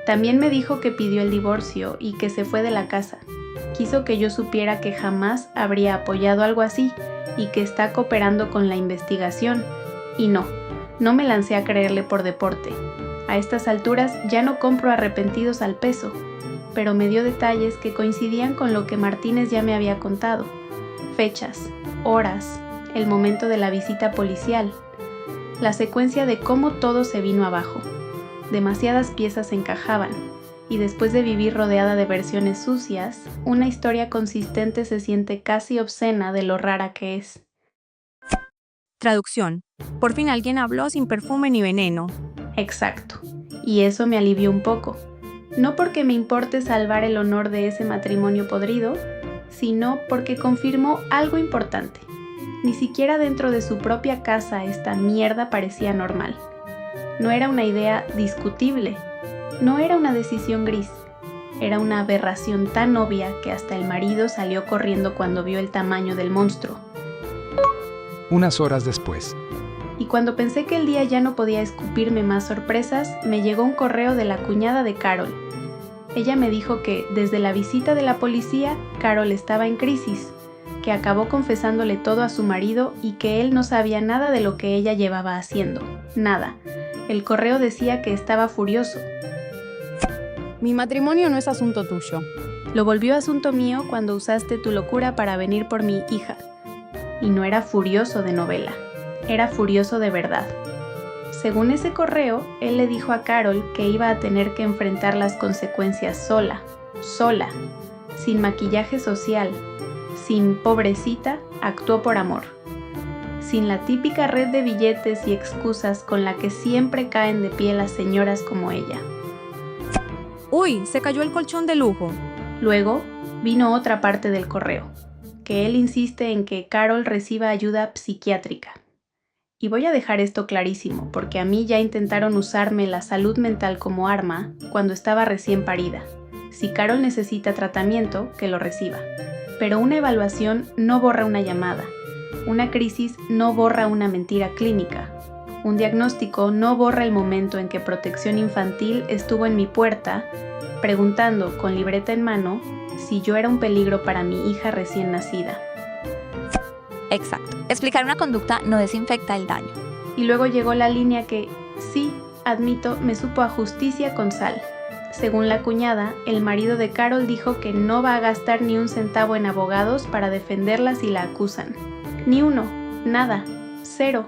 También me dijo que pidió el divorcio y que se fue de la casa. Quiso que yo supiera que jamás habría apoyado algo así y que está cooperando con la investigación. Y no me lancé a creerle por deporte. A estas alturas ya no compro arrepentidos al peso, pero me dio detalles que coincidían con lo que Martínez ya me había contado. Fechas, horas, el momento de la visita policial, la secuencia de cómo todo se vino abajo. Demasiadas piezas encajaban, y después de vivir rodeada de versiones sucias, una historia consistente se siente casi obscena de lo rara que es. Traducción. Por fin alguien habló sin perfume ni veneno. Exacto, y eso me alivió un poco. No porque me importe salvar el honor de ese matrimonio podrido, sino porque confirmó algo importante. Ni siquiera dentro de su propia casa esta mierda parecía normal. No era una idea discutible, no era una decisión gris. Era una aberración tan obvia que hasta el marido salió corriendo cuando vio el tamaño del monstruo. Unas horas después. Y cuando pensé que el día ya no podía escupirme más sorpresas, me llegó un correo de la cuñada de Carol. Ella me dijo que, desde la visita de la policía, Carol estaba en crisis, que acabó confesándole todo a su marido y que él no sabía nada de lo que ella llevaba haciendo. Nada. El correo decía que estaba furioso. Mi matrimonio no es asunto tuyo. Lo volvió asunto mío cuando usaste tu locura para venir por mi hija. Y no era furioso de novela, era furioso de verdad. Según ese correo, él le dijo a Carol que iba a tener que enfrentar las consecuencias sola, sin maquillaje social, sin pobrecita, actuó por amor. Sin la típica red de billetes y excusas con la que siempre caen de pie las señoras como ella. ¡Uy! Se cayó el colchón de lujo. Luego vino otra parte del correo, que él insiste en que Carol reciba ayuda psiquiátrica. Y voy a dejar esto clarísimo, porque a mí ya intentaron usarme la salud mental como arma cuando estaba recién parida. Si Carol necesita tratamiento, que lo reciba. Pero una evaluación no borra una llamada. Una crisis no borra una mentira clínica. Un diagnóstico no borra el momento en que Protección Infantil estuvo en mi puerta, preguntando con libreta en mano si yo era un peligro para mi hija recién nacida. Exacto. Explicar una conducta no desinfecta el daño. Y luego llegó la línea que, sí, admito, me supo a justicia con sal. Según la cuñada, el marido de Carol dijo que no va a gastar ni un centavo en abogados para defenderla si la acusan. Ni uno, nada, cero.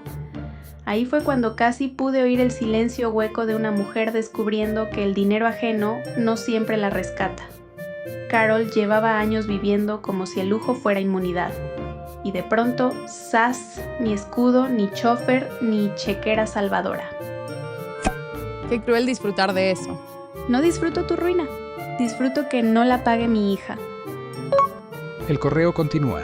Ahí fue cuando casi pude oír el silencio hueco de una mujer descubriendo que el dinero ajeno no siempre la rescata. Carol llevaba años viviendo como si el lujo fuera inmunidad. Y de pronto, ¡zas! Ni escudo, ni chofer, ni chequera salvadora. Qué cruel disfrutar de eso. No disfruto tu ruina. Disfruto que no la pague mi hija. El correo continúa.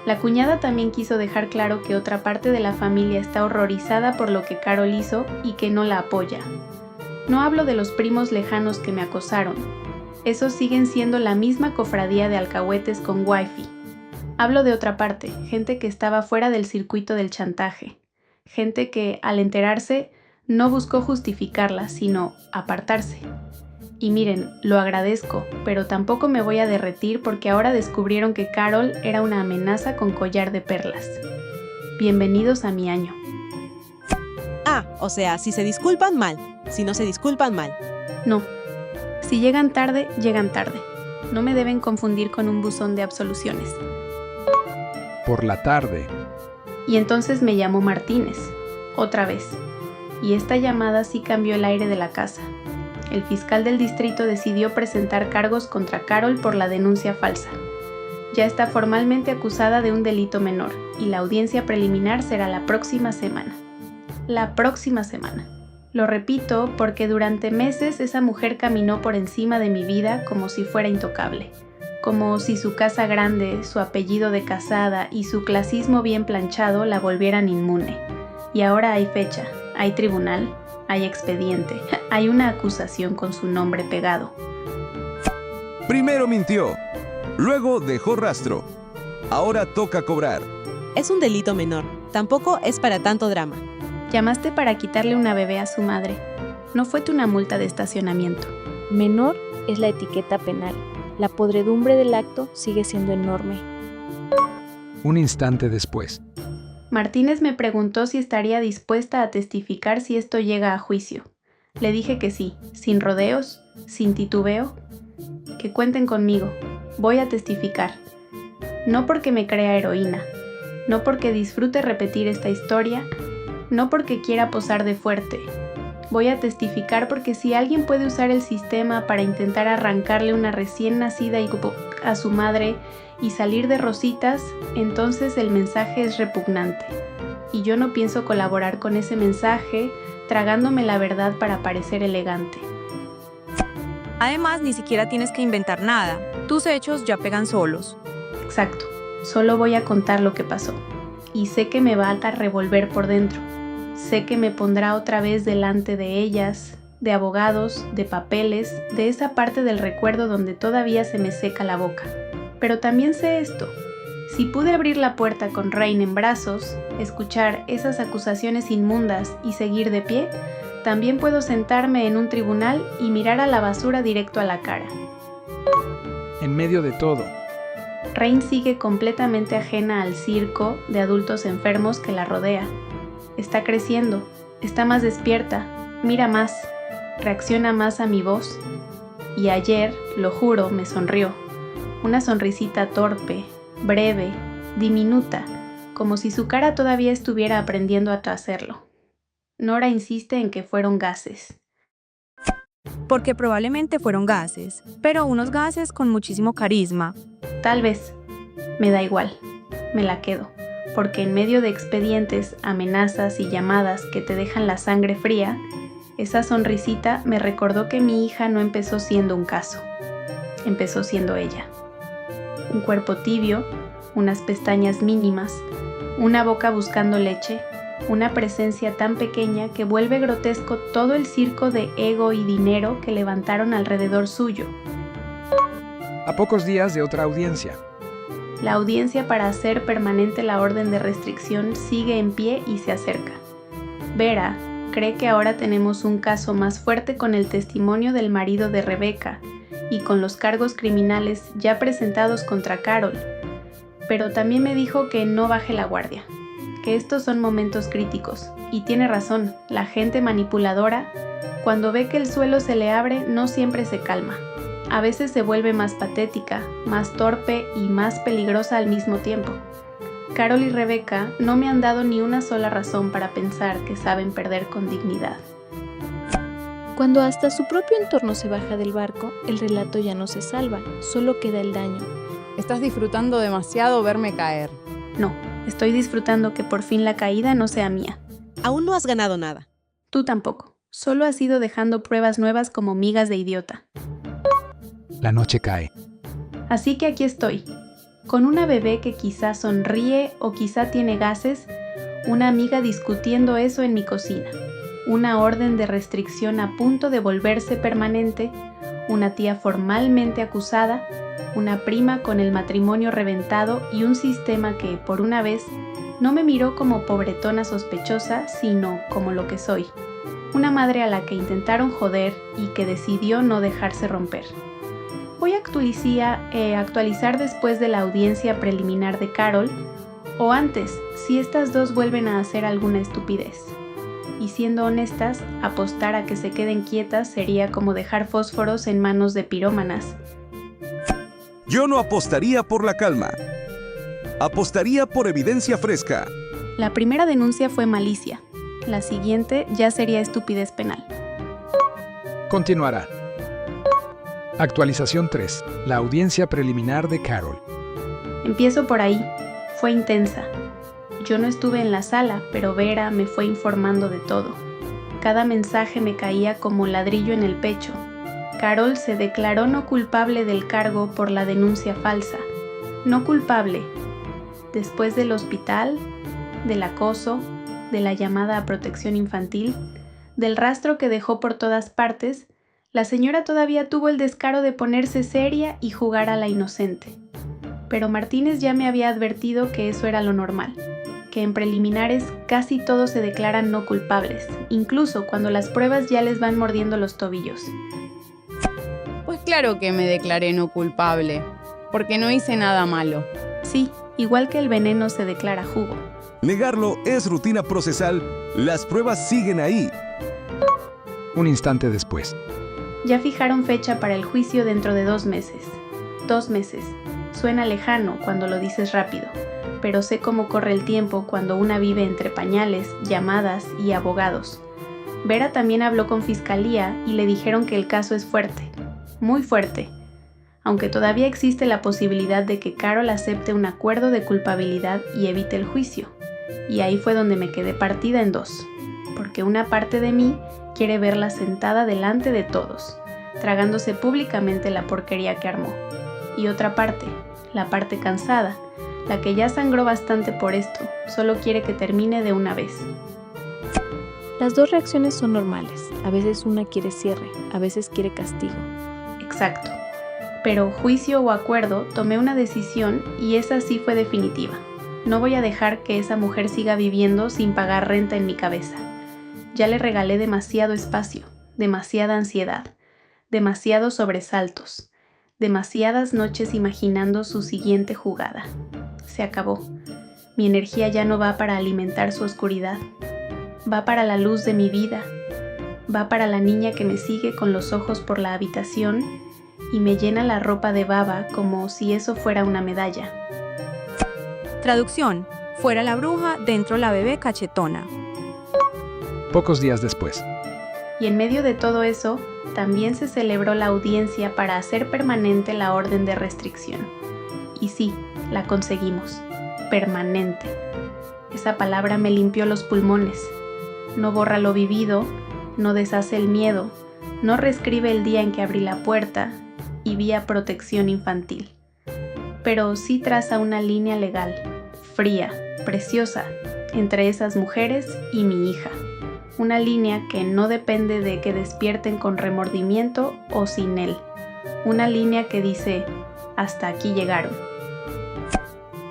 La cuñada también quiso dejar claro que otra parte de la familia está horrorizada por lo que Carol hizo y que no la apoya. No hablo de los primos lejanos que me acosaron. Esos siguen siendo la misma cofradía de alcahuetes con wifi. Hablo de otra parte, gente que estaba fuera del circuito del chantaje. Gente que, al enterarse, no buscó justificarla, sino apartarse. Y miren, lo agradezco, pero tampoco me voy a derretir porque ahora descubrieron que Carol era una amenaza con collar de perlas. Bienvenidos a mi año. Ah, o sea, si se disculpan mal, si no se disculpan mal. No. Si llegan tarde, llegan tarde. No me deben confundir con un buzón de absoluciones. Por la tarde. Y entonces me llamó Martínez, otra vez. Y esta llamada sí cambió el aire de la casa. El fiscal del distrito decidió presentar cargos contra Carol por la denuncia falsa. Ya está formalmente acusada de un delito menor y la audiencia preliminar será la próxima semana. La próxima semana. Lo repito porque durante meses esa mujer caminó por encima de mi vida como si fuera intocable. Como si su casa grande, su apellido de casada y su clasismo bien planchado la volvieran inmune. Y ahora hay fecha, hay tribunal, hay expediente, hay una acusación con su nombre pegado. Primero mintió, luego dejó rastro. Ahora toca cobrar. Es un delito menor, tampoco es para tanto drama. Llamaste para quitarle una bebé a su madre. No fue una multa de estacionamiento. Menor es la etiqueta penal. La podredumbre del acto sigue siendo enorme. Un instante después. Martínez me preguntó si estaría dispuesta a testificar si esto llega a juicio. Le dije que sí, sin rodeos, sin titubeo. Que cuenten conmigo, voy a testificar. No porque me crea heroína, no porque disfrute repetir esta historia, no porque quiera posar de fuerte. Voy a testificar porque si alguien puede usar el sistema para intentar arrancarle una recién nacida a su madre y salir de rositas, entonces el mensaje es repugnante. Y yo no pienso colaborar con ese mensaje tragándome la verdad para parecer elegante. Además, ni siquiera tienes que inventar nada. Tus hechos ya pegan solos. Exacto, solo voy a contar lo que pasó. Y sé que me va a revolver por dentro. Sé que me pondrá otra vez delante de ellas, de abogados, de papeles, de esa parte del recuerdo donde todavía se me seca la boca. Pero también sé esto. Si pude abrir la puerta con Rain en brazos, escuchar esas acusaciones inmundas y seguir de pie, también puedo sentarme en un tribunal y mirar a la basura directo a la cara. En medio de todo. Rain sigue completamente ajena al circo de adultos enfermos que la rodea. Está creciendo, está más despierta, mira más, reacciona más a mi voz. Y ayer, lo juro, me sonrió. Una sonrisita torpe, breve, diminuta, como si su cara todavía estuviera aprendiendo a hacerlo. Nora insiste en que fueron gases. Porque probablemente fueron gases, pero unos gases con muchísimo carisma. Tal vez. Me da igual. Me la quedo. Porque en medio de expedientes, amenazas y llamadas que te dejan la sangre fría, esa sonrisita me recordó que mi hija no empezó siendo un caso. Empezó siendo ella. Un cuerpo tibio, unas pestañas mínimas, una boca buscando leche, una presencia tan pequeña que vuelve grotesco todo el circo de ego y dinero que levantaron alrededor suyo. A pocos días de otra audiencia. La audiencia para hacer permanente la orden de restricción sigue en pie y se acerca. Vera cree que ahora tenemos un caso más fuerte con el testimonio del marido de Rebeca y con los cargos criminales ya presentados contra Carol. pero también me dijo que no baje la guardia, que estos son momentos críticos. Y tiene razón, la gente manipuladora, cuando ve que el suelo se le abre, no siempre se calma. A veces se vuelve más patética, más torpe y más peligrosa al mismo tiempo. Carol y Rebeca no me han dado ni una sola razón para pensar que saben perder con dignidad. Cuando hasta su propio entorno se baja del barco, el relato ya no se salva, solo queda el daño. Estás disfrutando demasiado verme caer. No, estoy disfrutando que por fin la caída no sea mía. Aún no has ganado nada. Tú tampoco. Solo has ido dejando pruebas nuevas como migas de idiota. La noche cae. Así que aquí estoy, con una bebé que quizá sonríe o quizá tiene gases, una amiga discutiendo eso en mi cocina, una orden de restricción a punto de volverse permanente, una tía formalmente acusada, una prima con el matrimonio reventado y un sistema que, por una vez, no me miró como pobretona sospechosa, sino como lo que soy, una madre a la que intentaron joder y que decidió no dejarse romper. Voy a actualizar después de la audiencia preliminar de Carol, o antes, si estas dos vuelven a hacer alguna estupidez. Y siendo honestas, apostar a que se queden quietas sería como dejar fósforos en manos de pirómanas. Yo no apostaría por la calma. Apostaría por evidencia fresca. La primera denuncia fue malicia. La siguiente ya sería estupidez penal. Continuará. Actualización 3. La audiencia preliminar de Carol. Empiezo por ahí. Fue intensa. Yo no estuve en la sala, pero Vera me fue informando de todo. Cada mensaje me caía como ladrillo en el pecho. Carol se declaró no culpable del cargo por la denuncia falsa. No culpable. Después del hospital, del acoso, de la llamada a protección infantil, del rastro que dejó por todas partes, la señora todavía tuvo el descaro de ponerse seria y jugar a la inocente. Pero Martínez ya me había advertido que eso era lo normal, que en preliminares casi todos se declaran no culpables, incluso cuando las pruebas ya les van mordiendo los tobillos. Pues claro que me declaré no culpable, porque no hice nada malo. Sí, igual que el veneno se declara jugo. Negarlo es rutina procesal. Las pruebas siguen ahí. Un instante después. Ya fijaron fecha para el juicio dentro de 2 meses. 2 meses. Suena lejano cuando lo dices rápido, pero sé cómo corre el tiempo cuando una vive entre pañales, llamadas y abogados. Vera también habló con fiscalía y le dijeron que el caso es fuerte, muy fuerte, aunque todavía existe la posibilidad de que Carol acepte un acuerdo de culpabilidad y evite el juicio. Y ahí fue donde me quedé partida en 2, porque una parte de mí quiere verla sentada delante de todos, tragándose públicamente la porquería que armó. Y otra parte, la parte cansada, la que ya sangró bastante por esto, solo quiere que termine de una vez. Las dos reacciones son normales. A veces una quiere cierre, a veces quiere castigo. Exacto. Pero juicio o acuerdo, tomé una decisión y esa sí fue definitiva. No voy a dejar que esa mujer siga viviendo sin pagar renta en mi cabeza. Ya le regalé demasiado espacio, demasiada ansiedad, demasiados sobresaltos, demasiadas noches imaginando su siguiente jugada. Se acabó. Mi energía ya no va para alimentar su oscuridad. Va para la luz de mi vida. Va para la niña que me sigue con los ojos por la habitación y me llena la ropa de baba como si eso fuera una medalla. Traducción. Fuera la bruja, dentro la bebé cachetona. Pocos días después. Y en medio de todo eso, también se celebró la audiencia para hacer permanente la orden de restricción. Y sí, la conseguimos. Permanente. Esa palabra me limpió los pulmones. No borra lo vivido, no deshace el miedo, no reescribe el día en que abrí la puerta y vi a protección infantil. Pero sí traza una línea legal, fría, preciosa, entre esas mujeres y mi hija. Una línea que no depende de que despierten con remordimiento o sin él. Una línea que dice, hasta aquí llegaron.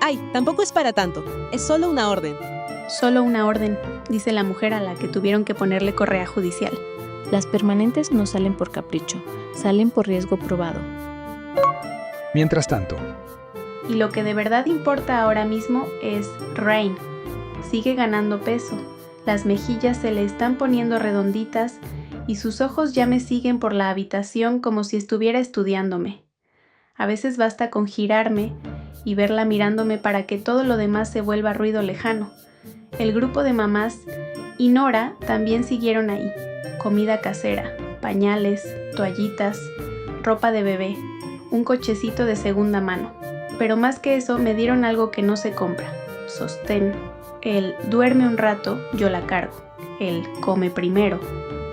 Ay, tampoco es para tanto. Es solo una orden. Solo una orden, dice la mujer a la que tuvieron que ponerle correa judicial. Las permanentes no salen por capricho, salen por riesgo probado. Mientras tanto. Y lo que de verdad importa ahora mismo es Rain. Sigue ganando peso, las mejillas se le están poniendo redonditas y sus ojos ya me siguen por la habitación como si estuviera estudiándome. A veces basta con girarme y verla mirándome para que todo lo demás se vuelva ruido lejano. El grupo de mamás y Nora también siguieron ahí. Comida casera, pañales, toallitas, ropa de bebé, un cochecito de segunda mano. Pero más que eso me dieron algo que no se compra: sostén. El duerme un rato, yo la cargo. El come primero.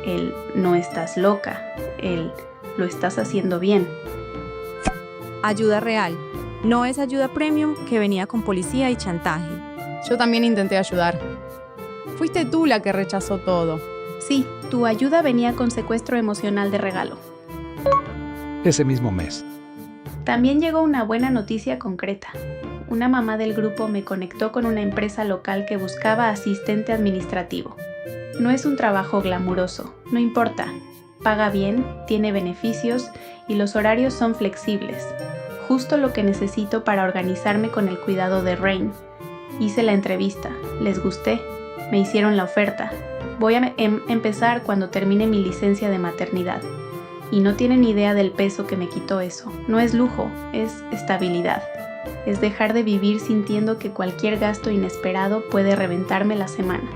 El no estás loca. El lo estás haciendo bien. Ayuda real. No es ayuda premium que venía con policía y chantaje. Yo también intenté ayudar. Fuiste tú la que rechazó todo. Sí, tu ayuda venía con secuestro emocional de regalo. Ese mismo mes. También llegó una buena noticia concreta. Una mamá del grupo me conectó con una empresa local que buscaba asistente administrativo. No es un trabajo glamuroso, no importa. Paga bien, tiene beneficios y los horarios son flexibles. Justo lo que necesito para organizarme con el cuidado de Rain. Hice la entrevista, les gusté, me hicieron la oferta. Voy a empezar cuando termine mi licencia de maternidad. Y no tienen idea del peso que me quitó eso. No es lujo, es estabilidad. Es dejar de vivir sintiendo que cualquier gasto inesperado puede reventarme la semana.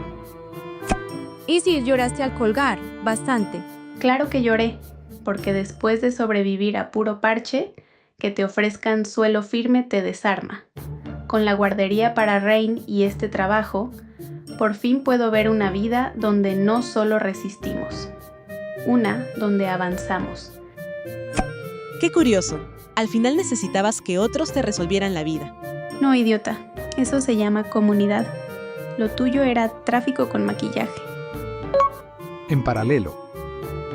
¿Y si lloraste al colgar? Bastante. Claro que lloré, porque después de sobrevivir a puro parche, que te ofrezcan suelo firme te desarma. Con la guardería para Rain y este trabajo, por fin puedo ver una vida donde no solo resistimos, una donde avanzamos. Qué curioso. Al final necesitabas que otros te resolvieran la vida. No, idiota, eso se llama comunidad. Lo tuyo era tráfico con maquillaje. En paralelo.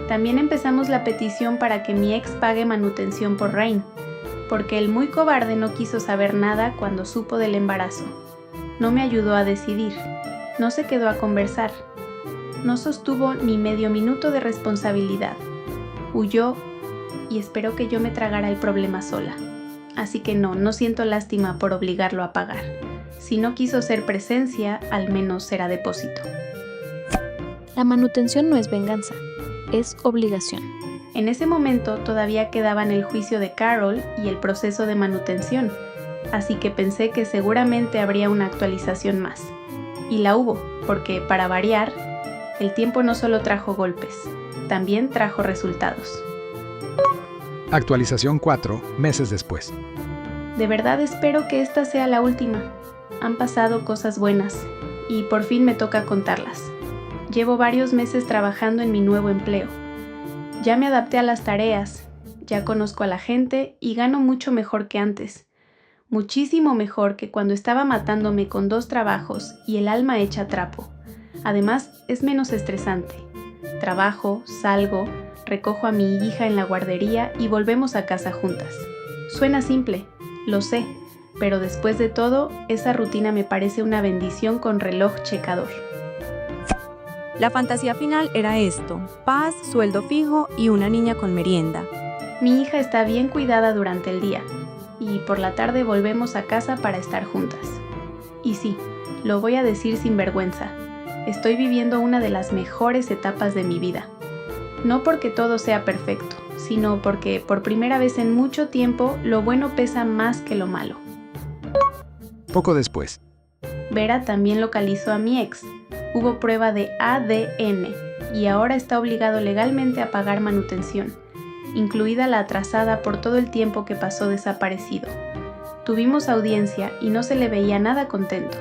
También empezamos la petición para que mi ex pague manutención por Rain, porque el muy cobarde no quiso saber nada cuando supo del embarazo. No me ayudó a decidir, no se quedó a conversar, no sostuvo ni medio minuto de responsabilidad. Huyó y esperó que yo me tragara el problema sola. Así que no siento lástima por obligarlo a pagar. Si no quiso ser presencia, al menos será depósito. La manutención no es venganza, es obligación. En ese momento todavía quedaban el juicio de Carol y el proceso de manutención, así que pensé que seguramente habría una actualización más. Y la hubo, porque, para variar, el tiempo no solo trajo golpes, también trajo resultados. Actualización 4 meses después. De verdad espero que esta sea la última. Han pasado cosas buenas, y por fin me toca contarlas. Llevo varios meses trabajando en mi nuevo empleo. Ya me adapté a las tareas, ya conozco a la gente y gano mucho mejor que antes. Muchísimo mejor que cuando estaba matándome con 2 trabajos y el alma hecha trapo. Además, es menos estresante. Trabajo, salgo, recojo a mi hija en la guardería y volvemos a casa juntas. Suena simple, lo sé, pero después de todo, esa rutina me parece una bendición con reloj checador. La fantasía final era esto: paz, sueldo fijo y una niña con merienda. Mi hija está bien cuidada durante el día y por la tarde volvemos a casa para estar juntas. Y sí, lo voy a decir sin vergüenza, estoy viviendo una de las mejores etapas de mi vida. No porque todo sea perfecto, sino porque por primera vez en mucho tiempo lo bueno pesa más que lo malo. Poco después. Vera también localizó a mi ex. Hubo prueba de ADN y ahora está obligado legalmente a pagar manutención, incluida la atrasada por todo el tiempo que pasó desaparecido. Tuvimos audiencia y no se le veía nada contento.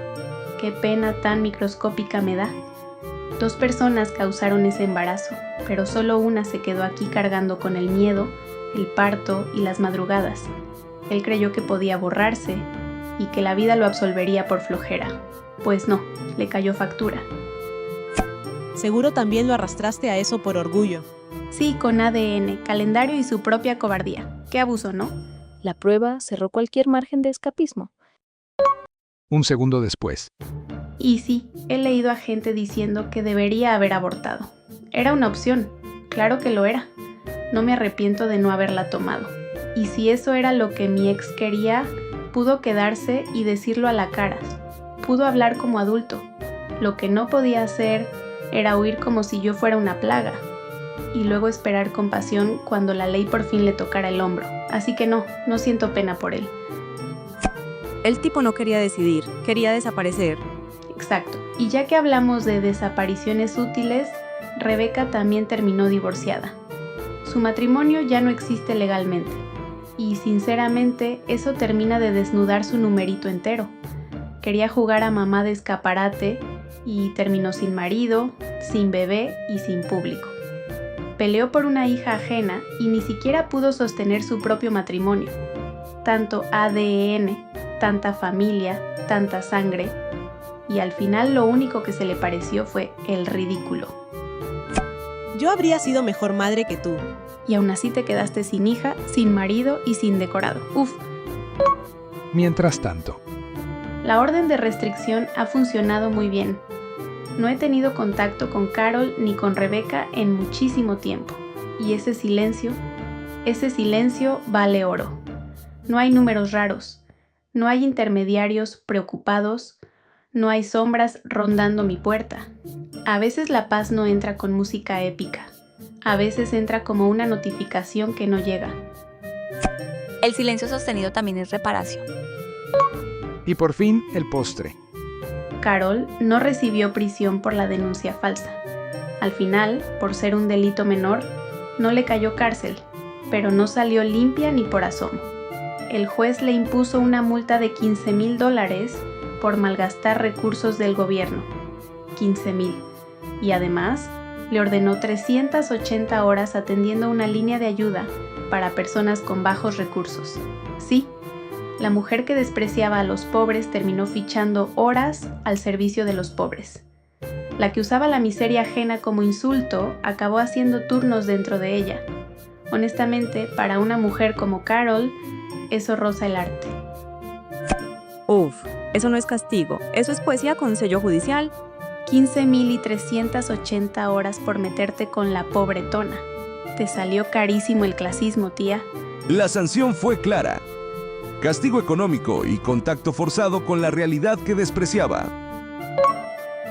Qué pena tan microscópica me da. 2 personas causaron ese embarazo, pero solo una se quedó aquí cargando con el miedo, el parto y las madrugadas. Él creyó que podía borrarse y que la vida lo absolvería por flojera. Pues no, le cayó factura. Seguro también lo arrastraste a eso por orgullo. Sí, con ADN, calendario y su propia cobardía. Qué abuso, ¿no? La prueba cerró cualquier margen de escapismo. Un segundo después. Y sí, he leído a gente diciendo que debería haber abortado. Era una opción, claro que lo era. No me arrepiento de no haberla tomado. Y si eso era lo que mi ex quería, Pudo quedarse y decirlo a la cara. Pudo hablar como adulto. Lo que no podía hacer era huir como si yo fuera una plaga. Y luego esperar compasión cuando la ley por fin le tocara el hombro. Así que no siento pena por él. El tipo no quería decidir, quería desaparecer. Exacto. Y ya que hablamos de desapariciones útiles, Rebeca también terminó divorciada. Su matrimonio ya no existe legalmente. Y sinceramente, eso termina de desnudar su numerito entero. Quería jugar a mamá de escaparate y terminó sin marido, sin bebé y sin público. Peleó por una hija ajena y ni siquiera pudo sostener su propio matrimonio. Tanto ADN, tanta familia, tanta sangre, y al final lo único que se le pareció fue el ridículo. Yo habría sido mejor madre que tú. Y aún así te quedaste sin hija, sin marido y sin decorado. Uf. Mientras tanto, La orden de restricción ha funcionado muy bien. No he tenido contacto con Carol ni con Rebeca en muchísimo tiempo. Y ese silencio vale oro. No hay números raros. No hay intermediarios preocupados. No hay sombras rondando mi puerta. A veces la paz no entra con música épica. A veces entra como una notificación que no llega. El silencio sostenido también es reparación. y por fin el postre. Carol no recibió prisión por la denuncia falsa. Al final, por ser un delito menor, no le cayó cárcel, pero no salió limpia ni por asomo. El juez le impuso una multa de $15,000 por malgastar recursos del gobierno. 15,000. Y además, le ordenó 380 horas atendiendo una línea de ayuda para personas con bajos recursos. Sí, la mujer que despreciaba a los pobres terminó fichando horas al servicio de los pobres. La que usaba la miseria ajena como insulto acabó haciendo turnos dentro de ella. Honestamente, para una mujer como Carol, eso roza el arte. Uf, eso no es castigo, eso es poesía con sello judicial. 15,380 horas por meterte con la pobretona. Te salió carísimo el clasismo, tía. La sanción fue clara. Castigo económico y contacto forzado con la realidad que despreciaba.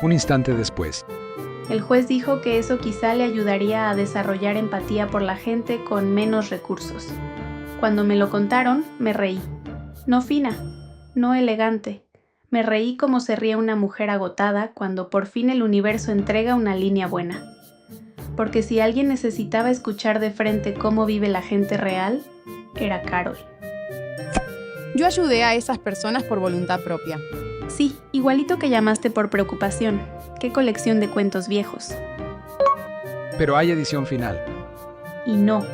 Un instante después, El juez dijo que eso quizá le ayudaría a desarrollar empatía por la gente con menos recursos. Cuando me lo contaron, me reí. No fina, no elegante. Me reí como se ríe una mujer agotada cuando por fin el universo entrega una línea buena. Porque si alguien necesitaba escuchar de frente cómo vive la gente real, era Carol. Yo ayudé a esas personas por voluntad propia. Sí, igualito que llamaste por preocupación. Qué colección de cuentos viejos. pero hay edición final. Y no,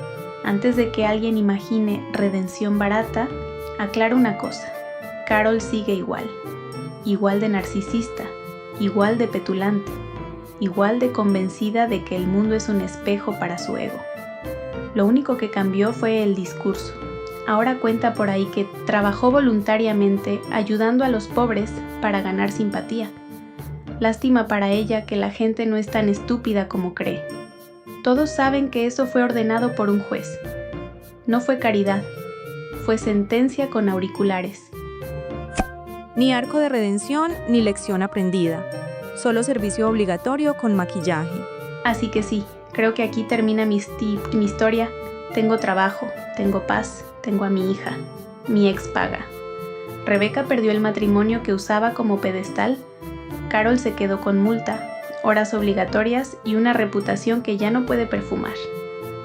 antes de que alguien imagine redención barata, aclaro una cosa. Carol sigue igual. Igual de narcisista, igual de petulante, igual de convencida de que el mundo es un espejo para su ego. Lo único que cambió fue el discurso. Ahora cuenta por ahí que trabajó voluntariamente ayudando a los pobres para ganar simpatía. Lástima para ella que la gente no es tan estúpida como cree. Todos saben que eso fue ordenado por un juez. No fue caridad, fue sentencia con auriculares. Ni arco de redención ni lección aprendida. Solo servicio obligatorio con maquillaje. Así que sí, creo que aquí termina mi historia. Tengo trabajo, tengo paz, tengo a mi hija. Mi ex paga. Rebeca perdió el matrimonio que usaba como pedestal. Carol se quedó con multa, horas obligatorias y una reputación que ya no puede perfumar.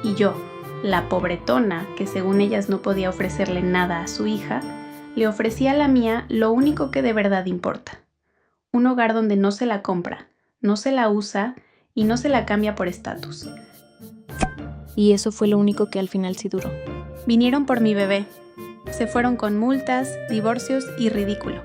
Y yo, la pobretona que según ellas no podía ofrecerle nada a su hija, le ofrecí a la mía lo único que de verdad importa. Un hogar donde no se la compra, no se la usa y no se la cambia por estatus. Y eso fue lo único que al final sí duró. Vinieron por mi bebé. Se fueron con multas, divorcios y ridículo.